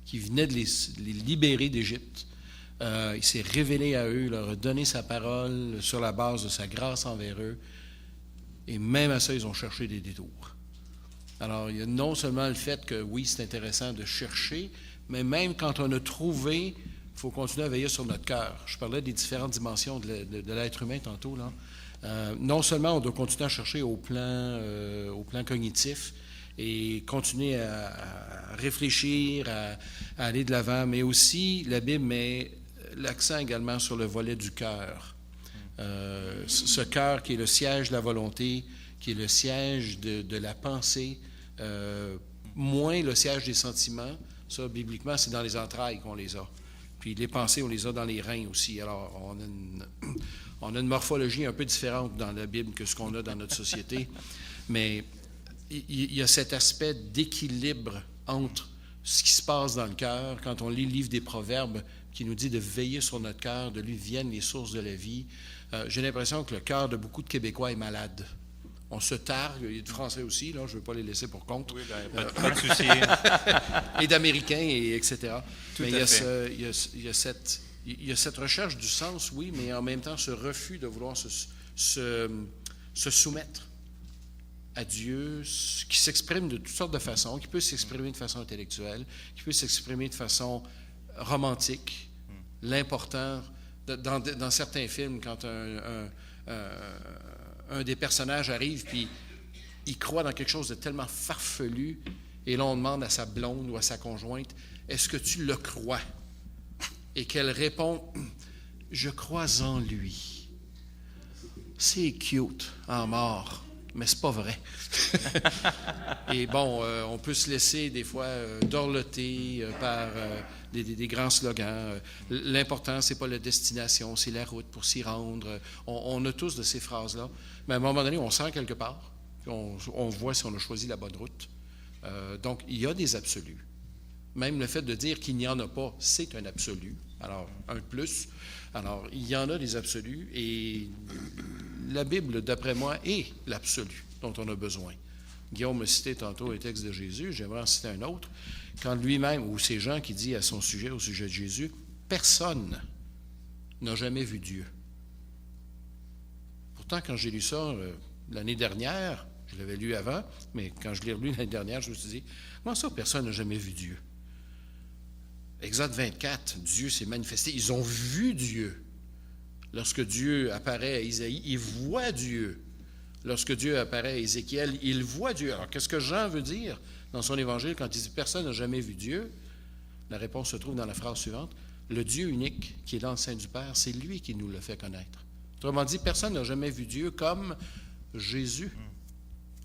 qui venait de les libérer d'Égypte. Il s'est révélé à eux, leur a donné sa parole sur la base de sa grâce envers eux. Et même à ça, ils ont cherché des détours. Alors, il y a non seulement le fait que, oui, c'est intéressant de chercher, mais même quand on a trouvé, il faut continuer à veiller sur notre cœur. Je parlais des différentes dimensions de l'être humain tantôt, là. Non seulement on doit continuer à chercher au plan cognitif et continuer à réfléchir, à aller de l'avant, mais aussi la Bible met l'accent également sur le volet du cœur. Ce cœur qui est le siège de la volonté, qui est le siège de la pensée, moins le siège des sentiments. Ça, bibliquement, c'est dans les entrailles qu'on les a. Puis les pensées, on les a dans les reins aussi. Alors, on a une morphologie un peu différente dans la Bible que ce qu'on a dans notre société. Mais il y a cet aspect d'équilibre entre ce qui se passe dans le cœur. Quand on lit le livre des Proverbes, qui nous dit de veiller sur notre cœur, de lui viennent les sources de la vie. J'ai l'impression que le cœur de beaucoup de Québécois est malade. On se targue, il y a de Français aussi, là, je ne veux pas les laisser pour compte. Oui, pas de souci. Et d'Américains, etc. Tout mais à fait. il y a cette recherche du sens, oui, mais en même temps ce refus de vouloir se soumettre à Dieu, qui s'exprime de toutes sortes de façons, qui peut s'exprimer de façon intellectuelle, qui peut s'exprimer de façon romantique. L'important, dans certains films, quand un des personnages arrive, puis il croit dans quelque chose de tellement farfelu, et là on demande à sa blonde ou à sa conjointe, « Est-ce que tu le crois? » Et qu'elle répond, « Je crois en lui. » C'est cute, en mort, mais c'est pas vrai. Et bon, on peut se laisser des fois dorloter par des grands slogans. L'important, c'est pas la destination, c'est la route pour s'y rendre. On a tous de ces phrases-là. Mais à un moment donné, on sent quelque part, puis on voit si on a choisi la bonne route. Donc, il y a des absolus. Même le fait de dire qu'il n'y en a pas, c'est un absolu. Alors, un plus. Alors, il y en a des absolus et la Bible, d'après moi, est l'absolu dont on a besoin. Guillaume a cité tantôt un texte de Jésus, j'aimerais en citer un autre. Quand lui-même, ou ces gens qui dit à son sujet, au sujet de Jésus, personne n'a jamais vu Dieu. Pourtant, quand j'ai lu ça l'année dernière, je l'avais lu avant, mais quand je l'ai relu l'année dernière, je me suis dit, comment ça, personne n'a jamais vu Dieu? Exode 24, Dieu s'est manifesté. Ils ont vu Dieu. Lorsque Dieu apparaît à Isaïe, ils voient Dieu. Lorsque Dieu apparaît à Ézéchiel, il voit Dieu. Alors, qu'est-ce que Jean veut dire dans son évangile quand il dit « Personne n'a jamais vu Dieu », la réponse se trouve dans la phrase suivante. Le Dieu unique qui est dans le sein du Père, c'est lui qui nous le fait connaître. Autrement dit, personne n'a jamais vu Dieu comme Jésus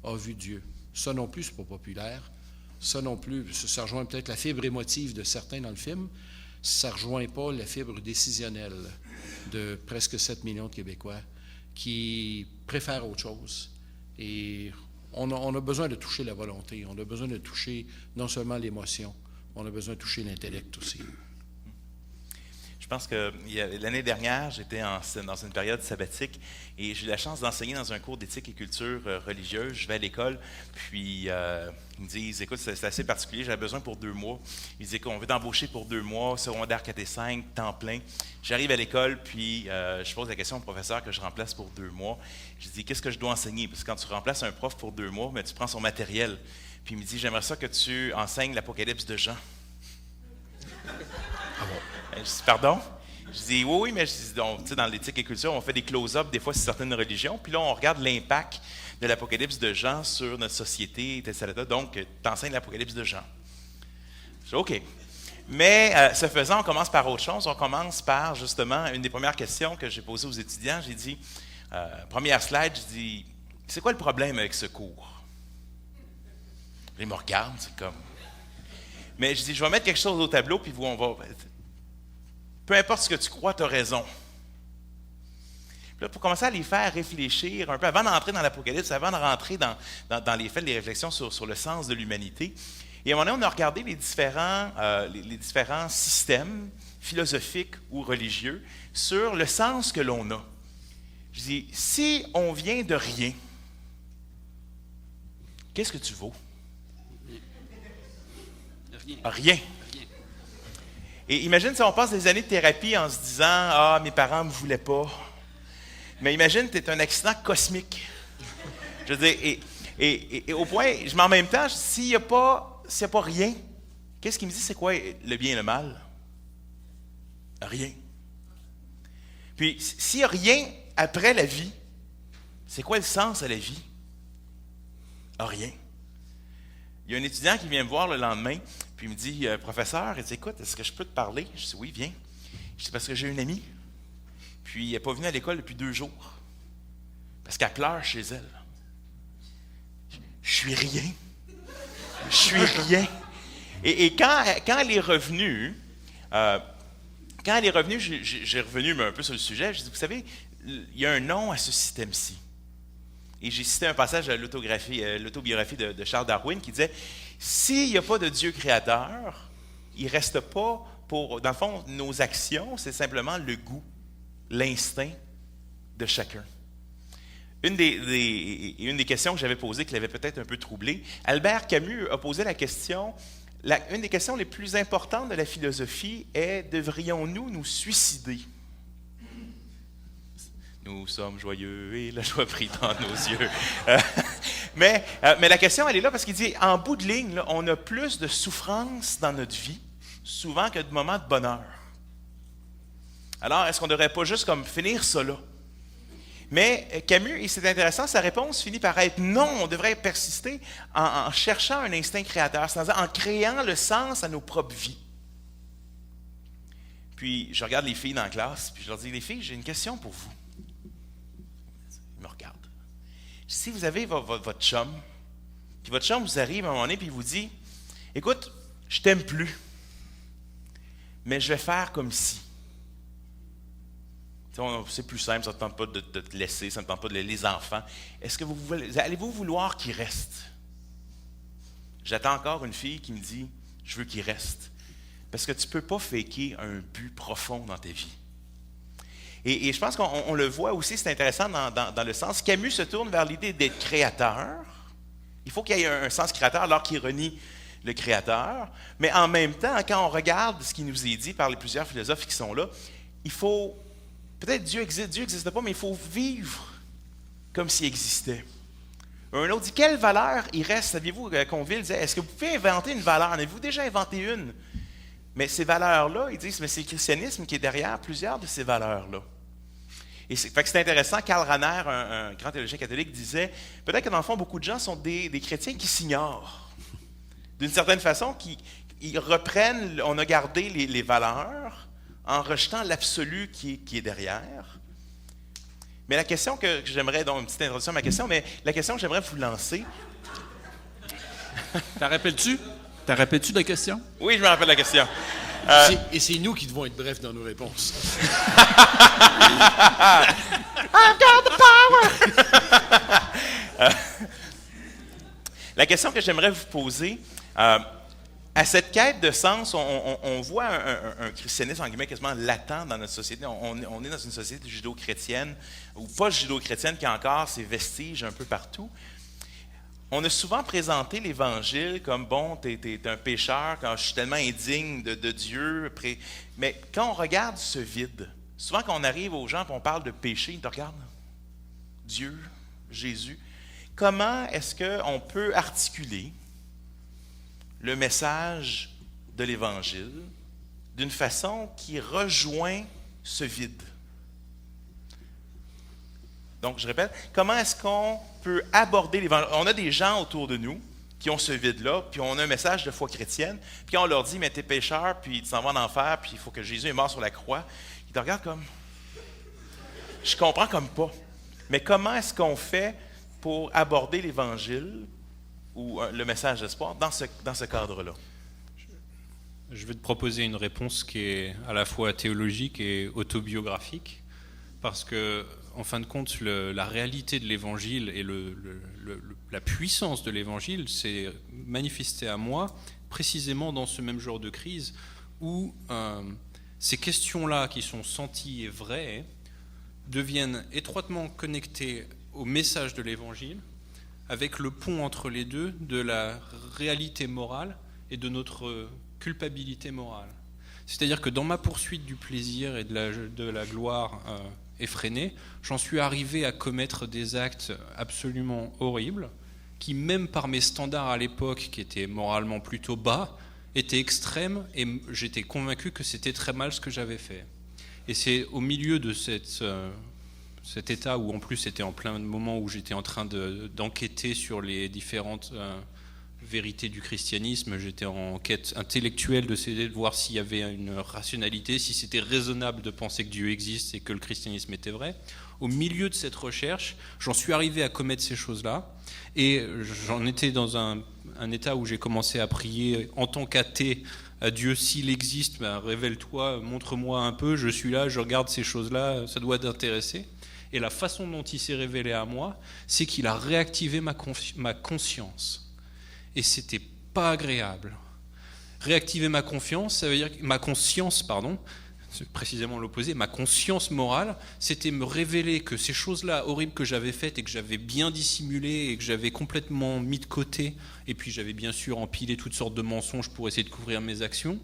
a vu Dieu. Ça non plus, c'est pas populaire. Ça non plus, ça rejoint peut-être la fibre émotive de certains dans le film. Ça ne rejoint pas la fibre décisionnelle de presque 7 millions de Québécois qui préfèrent autre chose. Et on a besoin de toucher la volonté, on a besoin de toucher non seulement l'émotion, on a besoin de toucher l'intellect aussi. Je pense que l'année dernière, j'étais dans une période sabbatique et j'ai eu la chance d'enseigner dans un cours d'éthique et culture religieuse. Je vais à l'école, puis ils me disent, écoute, c'est assez particulier, j'avais besoin pour 2 mois. Ils disent, écoute, on veut t'embaucher pour 2 mois, secondaire 4 et 5, temps plein. J'arrive à l'école, puis je pose la question au professeur que je remplace pour 2 mois. Je dis, qu'est-ce que je dois enseigner? Parce que quand tu remplaces un prof pour 2 mois, mais tu prends son matériel. Puis il me dit, j'aimerais ça que tu enseignes l'Apocalypse de Jean. Ah bon? Je dis, pardon? Je dis, oui, mais je dis, donc, dans l'éthique et culture, on fait des close-up des fois sur certaines religions, puis là, on regarde l'impact de l'Apocalypse de Jean sur notre société, etc. Donc, tu enseignes l'Apocalypse de Jean. Je dis, OK. Mais, ce faisant, on commence par autre chose. On commence par, justement, une des premières questions que j'ai posées aux étudiants. J'ai dit, première slide, je dis, c'est quoi le problème avec ce cours? Ils me regardent, c'est comme... Mais je dis, je vais mettre quelque chose au tableau, puis on va... Peu importe ce que tu crois, tu as raison. Puis là, pour commencer à les faire réfléchir un peu, avant d'entrer dans l'Apocalypse, avant de rentrer dans les faits, les réflexions sur le sens de l'humanité, et à un moment donné, on a regardé les différents systèmes philosophiques ou religieux sur le sens que l'on a. Je dis, si on vient de rien, qu'est-ce que tu vaux? Rien. Rien. Et imagine si on passe des années de thérapie en se disant « Ah, mes parents ne me voulaient pas. » Mais imagine, tu es un accident cosmique. Je veux dire, et Et au point, mais en même temps, s'il n'y a pas rien, qu'est-ce qu'il me dit, c'est quoi le bien et le mal? Rien. Puis, s'il n'y a rien après la vie, c'est quoi le sens à la vie? Rien. Il y a un étudiant qui vient me voir le lendemain, puis il me dit, professeur, il dit, écoute, est-ce que je peux te parler? Je dis, oui, viens. Je dis, parce que j'ai une amie, puis elle n'est pas venue à l'école depuis 2 jours, parce qu'elle pleure chez elle. Je suis rien. Je suis rien. Et quand elle est revenue, j'ai revenu un peu sur le sujet, je dis, vous savez, il y a un nom à ce système-ci. Et j'ai cité un passage de l'autobiographie de Charles Darwin qui disait, s'il n'y a pas de Dieu créateur, il ne reste pas dans le fond, nos actions, c'est simplement le goût, l'instinct de chacun. Une des questions que j'avais posées, qui l'avait peut-être un peu troublé, Albert Camus a posé la question, une des questions les plus importantes de la philosophie est, devrions-nous nous suicider? Nous sommes joyeux et la joie brille dans nos yeux. Mais la question, elle est là parce qu'il dit, en bout de ligne, là, on a plus de souffrance dans notre vie, souvent que de moments de bonheur. Alors, est-ce qu'on ne devrait pas juste comme finir ça là? Mais Camus, et c'est intéressant, sa réponse finit par être non, on devrait persister en cherchant un instinct créateur, c'est-à-dire en créant le sens à nos propres vies. Puis, je regarde les filles dans la classe, puis je leur dis, les filles, j'ai une question pour vous. Ils me regardent. Si vous avez votre chum, puis votre chum vous arrive à un moment donné, puis il vous dit, écoute, je t'aime plus, mais je vais faire comme si. C'est plus simple, ça ne tente pas de te laisser, ça ne tente pas de les enfants. Est-ce que allez-vous vouloir qu'il reste? J'attends encore une fille qui me dit, je veux qu'il reste. Parce que tu ne peux pas faker un but profond dans ta vie. Et je pense qu'on le voit aussi, c'est intéressant dans le sens, Camus se tourne vers l'idée d'être créateur. Il faut qu'il y ait un sens créateur alors qu'il renie le créateur. Mais en même temps, quand on regarde ce qui nous est dit par les plusieurs philosophes qui sont là, il faut... Peut-être Dieu n'existe pas, mais il faut vivre comme s'il existait. Un autre dit, quelle valeur il reste? Saviez-vous, Conville disait, est-ce que vous pouvez inventer une valeur? En avez-vous déjà inventé une? Mais ces valeurs-là, ils disent, mais c'est le christianisme qui est derrière plusieurs de ces valeurs-là. Et c'est intéressant, Karl Rahner, un grand théologien catholique, disait, peut-être que dans le fond, beaucoup de gens sont des chrétiens qui s'ignorent. D'une certaine façon, ils reprennent, on a gardé les valeurs, en rejetant l'absolu qui est derrière. Mais la question que j'aimerais, donc une petite introduction à ma question, mais la question que j'aimerais vous lancer... T'en rappelles-tu? T'en rappelles-tu de la question? Oui, je me rappelle la question. Et c'est nous qui devons être brefs dans nos réponses. I've got the power! La question que j'aimerais vous poser... à cette quête de sens, on voit un christianisme, en guillemets, quasiment latent dans notre société. On est dans une société judéo-chrétienne, ou pas judéo-chrétienne, qui a encore ses vestiges un peu partout. On a souvent présenté l'Évangile comme, bon, t'es un pécheur, quand je suis tellement indigne de Dieu. Mais quand on regarde ce vide, souvent quand on arrive aux gens et on parle de péché, ils te regardent. Dieu, Jésus. Comment est-ce qu'on peut articuler le message de l'Évangile d'une façon qui rejoint ce vide? Donc, je répète, comment est-ce qu'on peut aborder l'Évangile? On a des gens autour de nous qui ont ce vide-là, puis on a un message de foi chrétienne, puis on leur dit, mais t'es pécheur, puis tu s'en vas en enfer, puis il faut que Jésus est mort sur la croix. Ils te regardent comme... Je comprends comme pas. Mais comment est-ce qu'on fait pour aborder l'Évangile ou le message d'espoir dans ce cadre-là? Je vais te proposer une réponse qui est à la fois théologique et autobiographique, parce que, en fin de compte, la réalité de l'Évangile et la puissance de l'Évangile s'est manifestée à moi précisément dans ce même genre de crise où ces questions-là qui sont senties et vraies deviennent étroitement connectées au message de l'Évangile, avec le pont entre les deux de la réalité morale et de notre culpabilité morale. C'est-à-dire que dans ma poursuite du plaisir et de la gloire effrénée, j'en suis arrivé à commettre des actes absolument horribles qui, même par mes standards à l'époque, qui étaient moralement plutôt bas, étaient extrêmes, et j'étais convaincu que c'était très mal ce que j'avais fait. Et c'est au milieu de cet état où, en plus, c'était en plein moment où j'étais en train d'enquêter sur les différentes vérités du christianisme, j'étais en quête intellectuelle de voir s'il y avait une rationalité, si c'était raisonnable de penser que Dieu existe et que le christianisme était vrai. Au milieu de cette recherche, j'en suis arrivé à commettre ces choses-là, et j'en étais dans un état où j'ai commencé à prier en tant qu'athée à Dieu: s'il existe, révèle-toi, montre-moi un peu, je suis là, je regarde ces choses-là, ça doit t'intéresser. Et la façon dont il s'est révélé à moi, c'est qu'il a réactivé ma conscience. Et c'était pas agréable. Réactiver ma confiance, ça veut dire ma conscience, pardon, c'est précisément l'opposé, ma conscience morale, c'était me révéler que ces choses-là horribles que j'avais faites et que j'avais bien dissimulées et que j'avais complètement mis de côté, et puis j'avais bien sûr empilé toutes sortes de mensonges pour essayer de couvrir mes actions,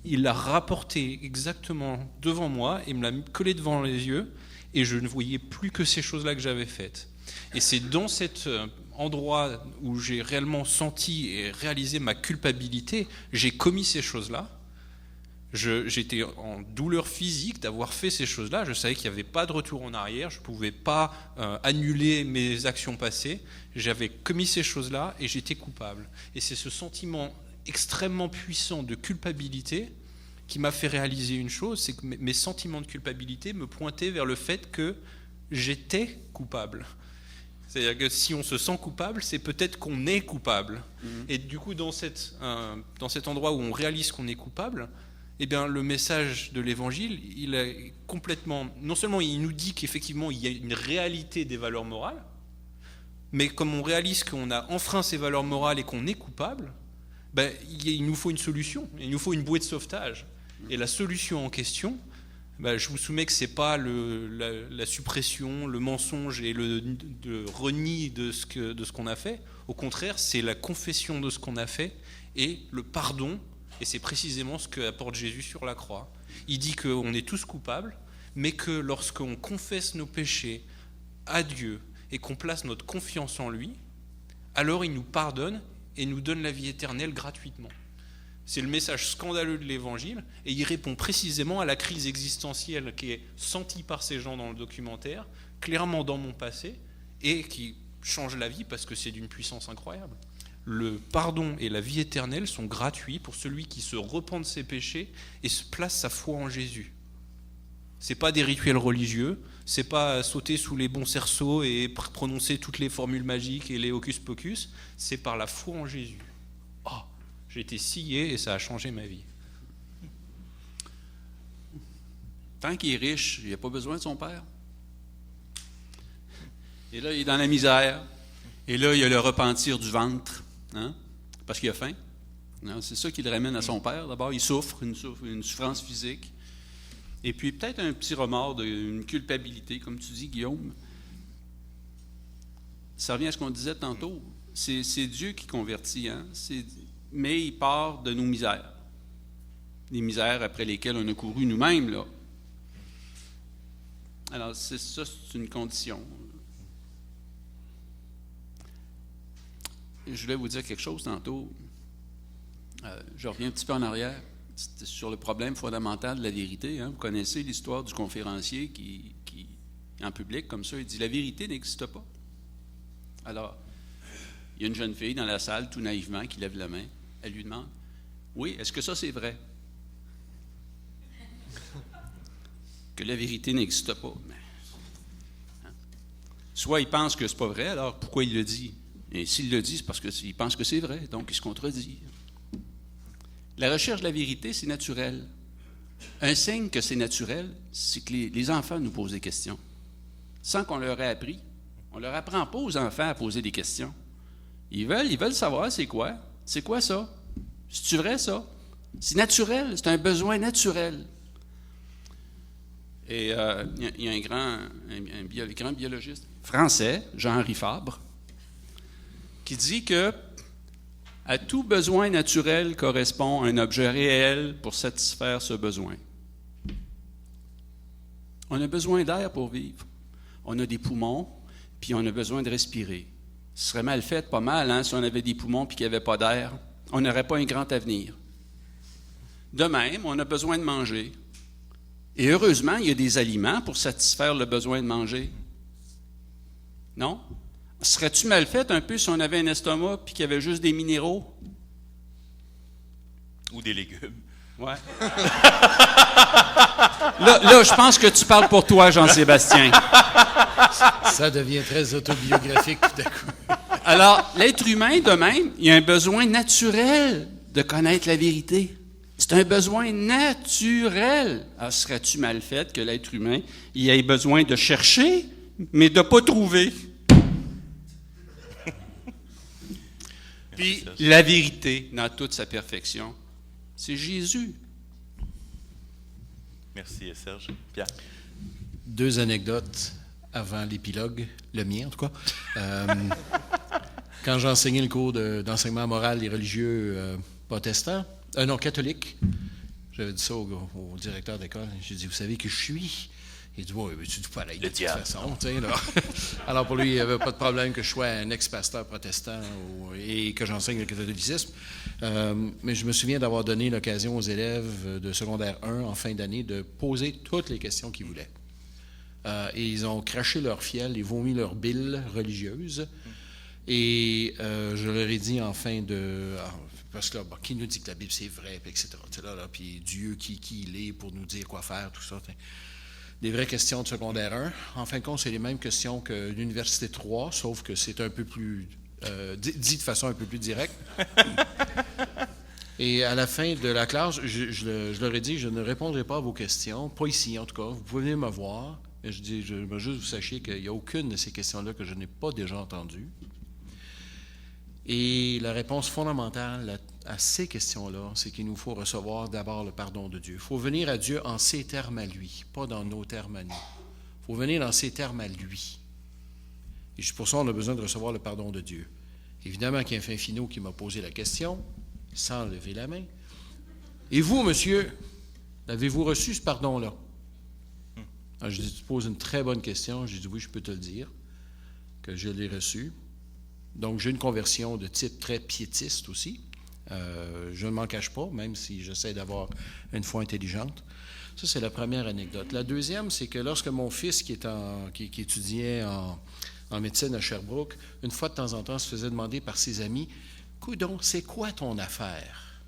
il l'a rapporté exactement devant moi et me l'a collé devant les yeux, et je ne voyais plus que ces choses-là que j'avais faites. Et c'est dans cet endroit où j'ai réellement senti et réalisé ma culpabilité, j'ai commis ces choses-là. J'étais en douleur physique d'avoir fait ces choses-là. Je savais qu'il n'y avait pas de retour en arrière. Je ne pouvais pas annuler mes actions passées. J'avais commis ces choses-là et j'étais coupable. Et c'est ce sentiment extrêmement puissant de culpabilité qui m'a fait réaliser une chose, c'est que mes sentiments de culpabilité me pointaient vers le fait que j'étais coupable. C'est-à-dire que si on se sent coupable, c'est peut-être qu'on est coupable. Et du coup, dans cet endroit où on réalise qu'on est coupable, eh bien, le message de l'Évangile, il est complètement... Non seulement il nous dit qu'effectivement, il y a une réalité des valeurs morales, mais comme on réalise qu'on a enfreint ces valeurs morales et qu'on est coupable, ben, il nous faut une solution, il nous faut une bouée de sauvetage. Et la solution en question, ben, je vous soumets que ce n'est pas la suppression, le mensonge et le renie de ce qu'on a fait. Au contraire, c'est la confession de ce qu'on a fait et le pardon. Et c'est précisément ce qu'apporte Jésus sur la croix. Il dit qu'on est tous coupables, mais que lorsqu'on confesse nos péchés à Dieu et qu'on place notre confiance en lui, alors il nous pardonne et nous donne la vie éternelle gratuitement. C'est le message scandaleux de l'Évangile, et il répond précisément à la crise existentielle qui est sentie par ces gens dans le documentaire, clairement dans mon passé, et qui change la vie parce que c'est d'une puissance incroyable. Le pardon et la vie éternelle sont gratuits pour celui qui se repent de ses péchés et se place sa foi en Jésus. C'est pas des rituels religieux, c'est pas sauter sous les bons cerceaux et prononcer toutes les formules magiques et les hocus pocus, c'est par la foi en Jésus. Oh, j'ai été scié et ça a changé ma vie. Tant qu'il est riche, il n'a pas besoin de son père. Et là, il est dans la misère. Et là, il y a le repentir du ventre, hein, parce qu'il a faim. Non, c'est ça qui le ramène à son père. D'abord, il souffre une souffrance physique. Et puis peut-être un petit remords, une culpabilité, comme tu dis, Guillaume. Ça revient à ce qu'on disait tantôt. C'est Dieu qui convertit, hein? Mais il part de nos misères. Les misères après lesquelles on a couru nous-mêmes, là. Alors, c'est une condition. Je voulais vous dire quelque chose tantôt. Je reviens un petit peu en arrière. C'était sur le problème fondamental de la vérité. Hein. Vous connaissez l'histoire du conférencier qui, en public, comme ça, il dit « La vérité n'existe pas ». Alors, il y a une jeune fille dans la salle, tout naïvement, qui lève la main. Elle lui demande « Oui, est-ce que ça, c'est vrai ?» Que la vérité n'existe pas. Mais, hein. Soit il pense que c'est pas vrai, alors pourquoi il le dit? Et s'il le dit, c'est parce qu'il pense que c'est vrai, donc il se contredit. La recherche de la vérité, c'est naturel. Un signe que c'est naturel, c'est que les enfants nous posent des questions. Sans qu'on leur ait appris. On ne leur apprend pas aux enfants à poser des questions. Ils veulent savoir c'est quoi. C'est quoi ça? C'est-tu vrai ça? C'est naturel, c'est un besoin naturel. Et il y a un grand biologiste français, Jean-Henri Fabre, qui dit que à tout besoin naturel correspond un objet réel pour satisfaire ce besoin. On a besoin d'air pour vivre. On a des poumons, puis on a besoin de respirer. Ce serait mal fait, pas mal, hein, si on avait des poumons et qu'il n'y avait pas d'air. On n'aurait pas un grand avenir. De même, on a besoin de manger. Et heureusement, il y a des aliments pour satisfaire le besoin de manger. Non? Serais-tu mal fait un peu si on avait un estomac et qu'il y avait juste des minéraux? Ou des légumes. Ouais. Là, je pense que tu parles pour toi, Jean-Sébastien. Ça devient très autobiographique tout à coup. Alors, l'être humain, de même, il a un besoin naturel de connaître la vérité. C'est un besoin naturel. Alors, serais-tu mal fait que l'être humain il ait besoin de chercher, mais de ne pas trouver? Puis, la vérité, dans toute sa perfection, c'est Jésus. Merci, Serge. Pierre? 2 anecdotes avant l'épilogue, le mien en tout cas. Quand j'enseignais le cours d'enseignement moral des religieux protestants, non, catholiques, j'avais dit ça au directeur d'école. J'ai dit, vous savez qui je suis? Il dit, oui, mais tu dis pareil de toute façon. Tu sais, là. Alors pour lui, il n'y avait pas de problème que je sois un ex-pasteur protestant et que j'enseigne le catholicisme. Mais je me souviens d'avoir donné l'occasion aux élèves de secondaire 1 en fin d'année de poser toutes les questions qu'ils voulaient. Et ils ont craché leur fiel et vomi leur bile religieuse. Et je leur ai dit en fin de... Parce que là, qui nous dit que la Bible c'est vrai, etc. Puis Dieu, qui il est pour nous dire quoi faire, tout ça. Des vraies questions de secondaire 1. En fin de compte, c'est les mêmes questions que l'Université 3, sauf que c'est un peu plus... dit de façon un peu plus directe. Et à la fin de la classe, je leur ai dit, je ne répondrai pas à vos questions, pas ici en tout cas, vous pouvez venir me voir. Mais je dis, je veux juste vous sachiez qu'il n'y a aucune de ces questions-là que je n'ai pas déjà entendues. Et la réponse fondamentale à ces questions-là, c'est qu'il nous faut recevoir d'abord le pardon de Dieu. Il faut venir à Dieu en ses termes à lui, pas dans nos termes à nous. Il faut venir dans ses termes à lui. Et pour ça, on a besoin de recevoir le pardon de Dieu. Évidemment qu'il y a un fin finot qui m'a posé la question, sans lever la main. Et vous, monsieur, avez-vous reçu ce pardon-là? Alors, je dis, tu poses une très bonne question. J'ai dit, oui, je peux te le dire, que je l'ai reçu. Donc, j'ai une conversion de type très piétiste aussi. Je ne m'en cache pas, même si j'essaie d'avoir une foi intelligente. Ça, c'est la première anecdote. La deuxième, c'est que lorsque mon fils, qui étudiait en médecine à Sherbrooke, une fois de temps en temps, se faisait demander par ses amis, « Coudon, c'est quoi ton affaire?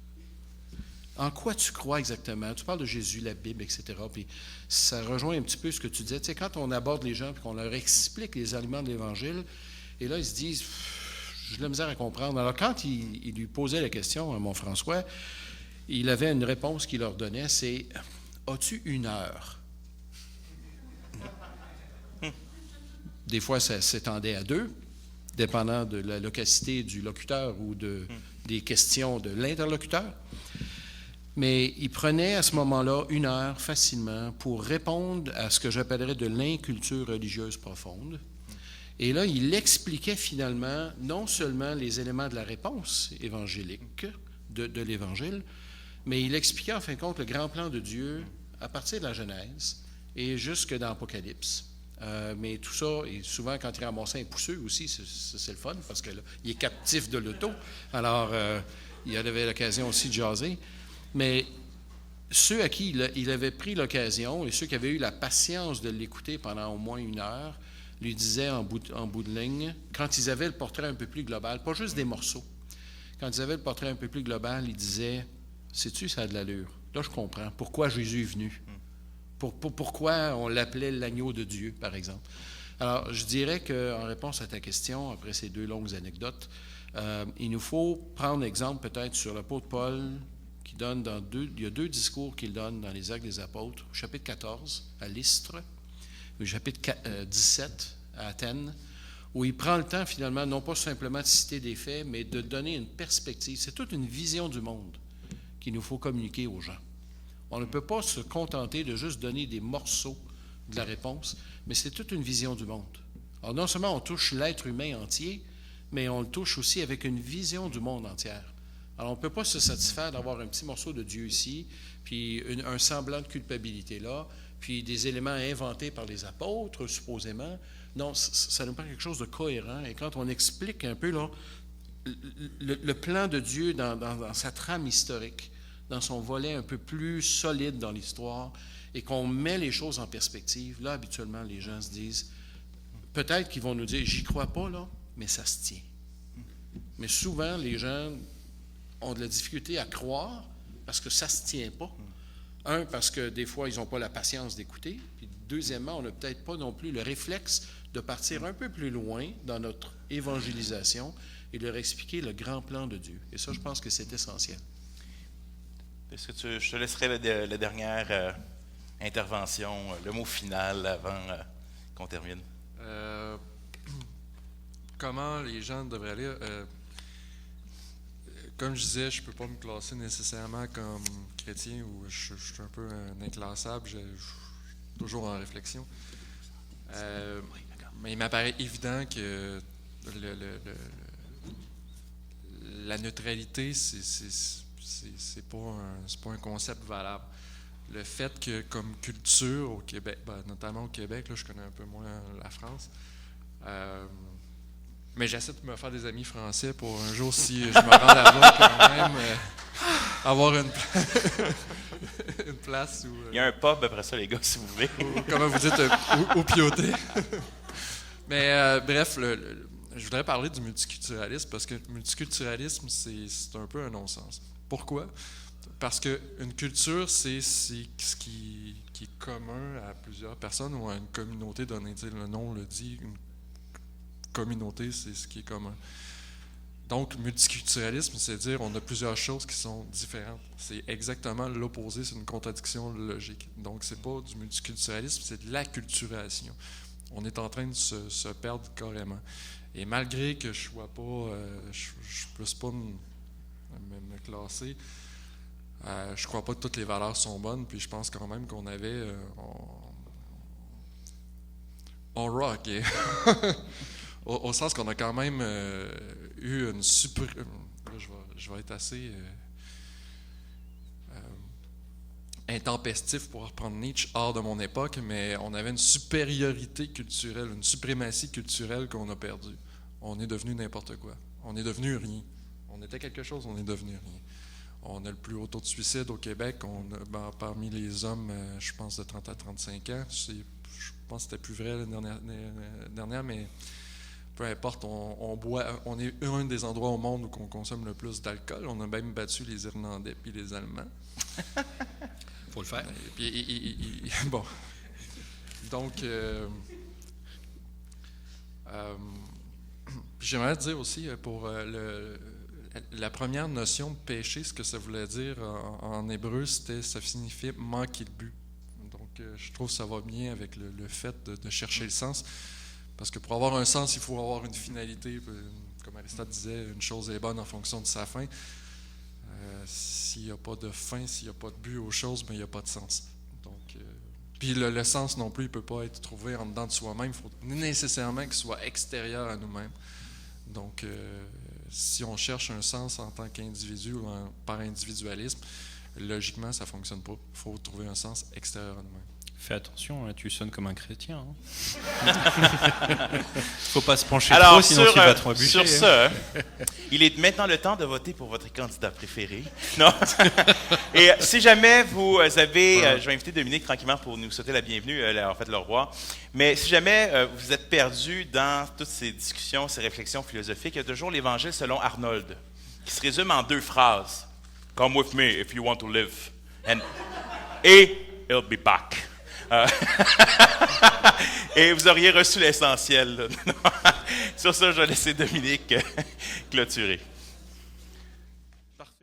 En quoi tu crois exactement? Tu parles de Jésus, la Bible, etc. » Puis ça rejoint un petit peu ce que tu disais. Tu sais, quand on aborde les gens et qu'on leur explique les aliments de l'Évangile, et là, ils se disent, j'ai de la misère à comprendre. Alors, quand il lui posait la question à mon François, il avait une réponse qu'il leur donnait, c'est, as-tu 1 heure? Des fois, ça s'étendait à 2, dépendant de la localité du locuteur ou des questions de l'interlocuteur. Mais il prenait à ce moment-là 1 heure facilement pour répondre à ce que j'appellerais de l'inculture religieuse profonde. Et là, il expliquait finalement non seulement les éléments de la réponse évangélique de l'Évangile, mais il expliquait en fin de compte le grand plan de Dieu à partir de la Genèse et jusque dans l'Apocalypse. Mais tout ça, et souvent quand il ramassait un pousseux aussi, c'est le fun, parce qu'il est captif de l'auto. Alors, il avait l'occasion aussi de jaser. Mais ceux à qui il avait pris l'occasion, et ceux qui avaient eu la patience de l'écouter pendant au moins 1 heure, lui disaient en bout de ligne, quand ils avaient le portrait un peu plus global, pas juste des morceaux, quand ils avaient le portrait un peu plus global, ils disaient, sais-tu, ça a de l'allure. Là, je comprends. Pourquoi Jésus est venu? Pourquoi on l'appelait l'agneau de Dieu, par exemple? Alors, je dirais qu'en réponse à ta question, après ces 2 longues anecdotes, il nous faut prendre exemple peut-être sur l'apôtre Paul, qui donne il y a 2 discours qu'il donne dans les Actes des Apôtres, au chapitre 14, à Lystre, au chapitre 17, à Athènes, où il prend le temps, finalement, non pas simplement de citer des faits, mais de donner une perspective. C'est toute une vision du monde qu'il nous faut communiquer aux gens. On ne peut pas se contenter de juste donner des morceaux de la réponse, mais c'est toute une vision du monde. Alors, non seulement on touche l'être humain entier, mais on le touche aussi avec une vision du monde entière. Alors, on ne peut pas se satisfaire d'avoir un petit morceau de Dieu ici, puis un semblant de culpabilité là, puis des éléments inventés par les apôtres, supposément. Non, ça nous paraît quelque chose de cohérent. Et quand on explique un peu là, le plan de Dieu dans sa trame historique, dans son volet un peu plus solide dans l'histoire, et qu'on met les choses en perspective, là, habituellement, les gens se disent, peut-être qu'ils vont nous dire, j'y crois pas, là, mais ça se tient. Mais souvent, les gens ont de la difficulté à croire parce que ça se tient pas. Un, parce que des fois, ils n'ont pas la patience d'écouter. Puis deuxièmement, on n'a peut-être pas non plus le réflexe de partir un peu plus loin dans notre évangélisation et de leur expliquer le grand plan de Dieu. Et ça, je pense que c'est essentiel. Est-ce que je te laisserai la dernière intervention, le mot final avant qu'on termine? Comment les gens devraient lire? Comme je disais, je ne peux pas me classer nécessairement comme chrétien ou je suis un peu inclassable, je suis toujours en réflexion. Mais il m'apparaît évident que la neutralité, c'est pas un concept valable. Le fait que, comme culture au Québec, notamment au Québec, là, je connais un peu moins la France, mais j'essaie de me faire des amis français pour un jour, si je me rends là-bas, quand même, avoir une place où... Il y a un pub après ça, les gars, si vous voulez. Comment vous dites, au Pioté. Mais bref, je voudrais parler du multiculturalisme parce que le multiculturalisme, c'est un peu un non-sens. Pourquoi? Parce qu'une culture, c'est ce qui est commun à plusieurs personnes ou à une communauté donnée. Le nom le dit, une communauté, c'est ce qui est commun. Donc, multiculturalisme, c'est dire on a plusieurs choses qui sont différentes. C'est exactement l'opposé, c'est une contradiction logique. Donc, c'est pas du multiculturalisme, c'est de l'acculturation. On est en train de se perdre carrément. Et malgré que je sois pas, je puisse pas me classer, je crois pas que toutes les valeurs sont bonnes, puis je pense quand même qu'on avait, on rock, au sens qu'on a quand même eu une super... Je vais être assez intempestif pour reprendre Nietzsche hors de mon époque, mais on avait une supériorité culturelle, une suprématie culturelle qu'on a perdue. On est devenu n'importe quoi. On est devenu rien. On était quelque chose, on est devenu rien. On a le plus haut taux de suicide au Québec. Parmi les hommes, je pense de 30 à 35 ans. Je pense que c'était plus vrai l'année dernière, mais peu importe, on est un des endroits au monde où on consomme le plus d'alcool. On a même battu les Irlandais puis les Allemands. Faut le faire. Puis, bon. Donc, j'aimerais dire aussi, pour la première notion de péché, ce que ça voulait dire en hébreu, ça signifiait manquer le but. Donc, je trouve que ça va bien avec le fait de chercher le sens. Parce que pour avoir un sens, il faut avoir une finalité. Comme Aristote disait, une chose est bonne en fonction de sa fin. S'il n'y a pas de fin, s'il n'y a pas de but aux choses, ben, il n'y a pas de sens. Donc, puis le sens non plus, il ne peut pas être trouvé en dedans de soi-même. Il faut nécessairement qu'il soit extérieur à nous-mêmes. Donc, si on cherche un sens en tant qu'individu ou par individualisme, logiquement, ça ne fonctionne pas. Il faut trouver un sens extérieur à nous-mêmes. Fais attention, tu sonnes comme un chrétien. Faut pas se pencher Alors, trop, sinon tu vas te rebûcher. Sur ce, il est maintenant le temps de voter pour votre candidat préféré. Non. Et si jamais vous avez... je vais inviter Dominique tranquillement pour nous souhaiter la bienvenue, en fait, le roi. Mais si jamais vous êtes perdu dans toutes ces discussions, ces réflexions philosophiques, il y a toujours l'Évangile selon Arnold, qui se résume en 2 phrases. « Come with me if you want to live. » Et « He'll be back. » Et vous auriez reçu l'essentiel. Sur ça, je vais laisser Dominique clôturer.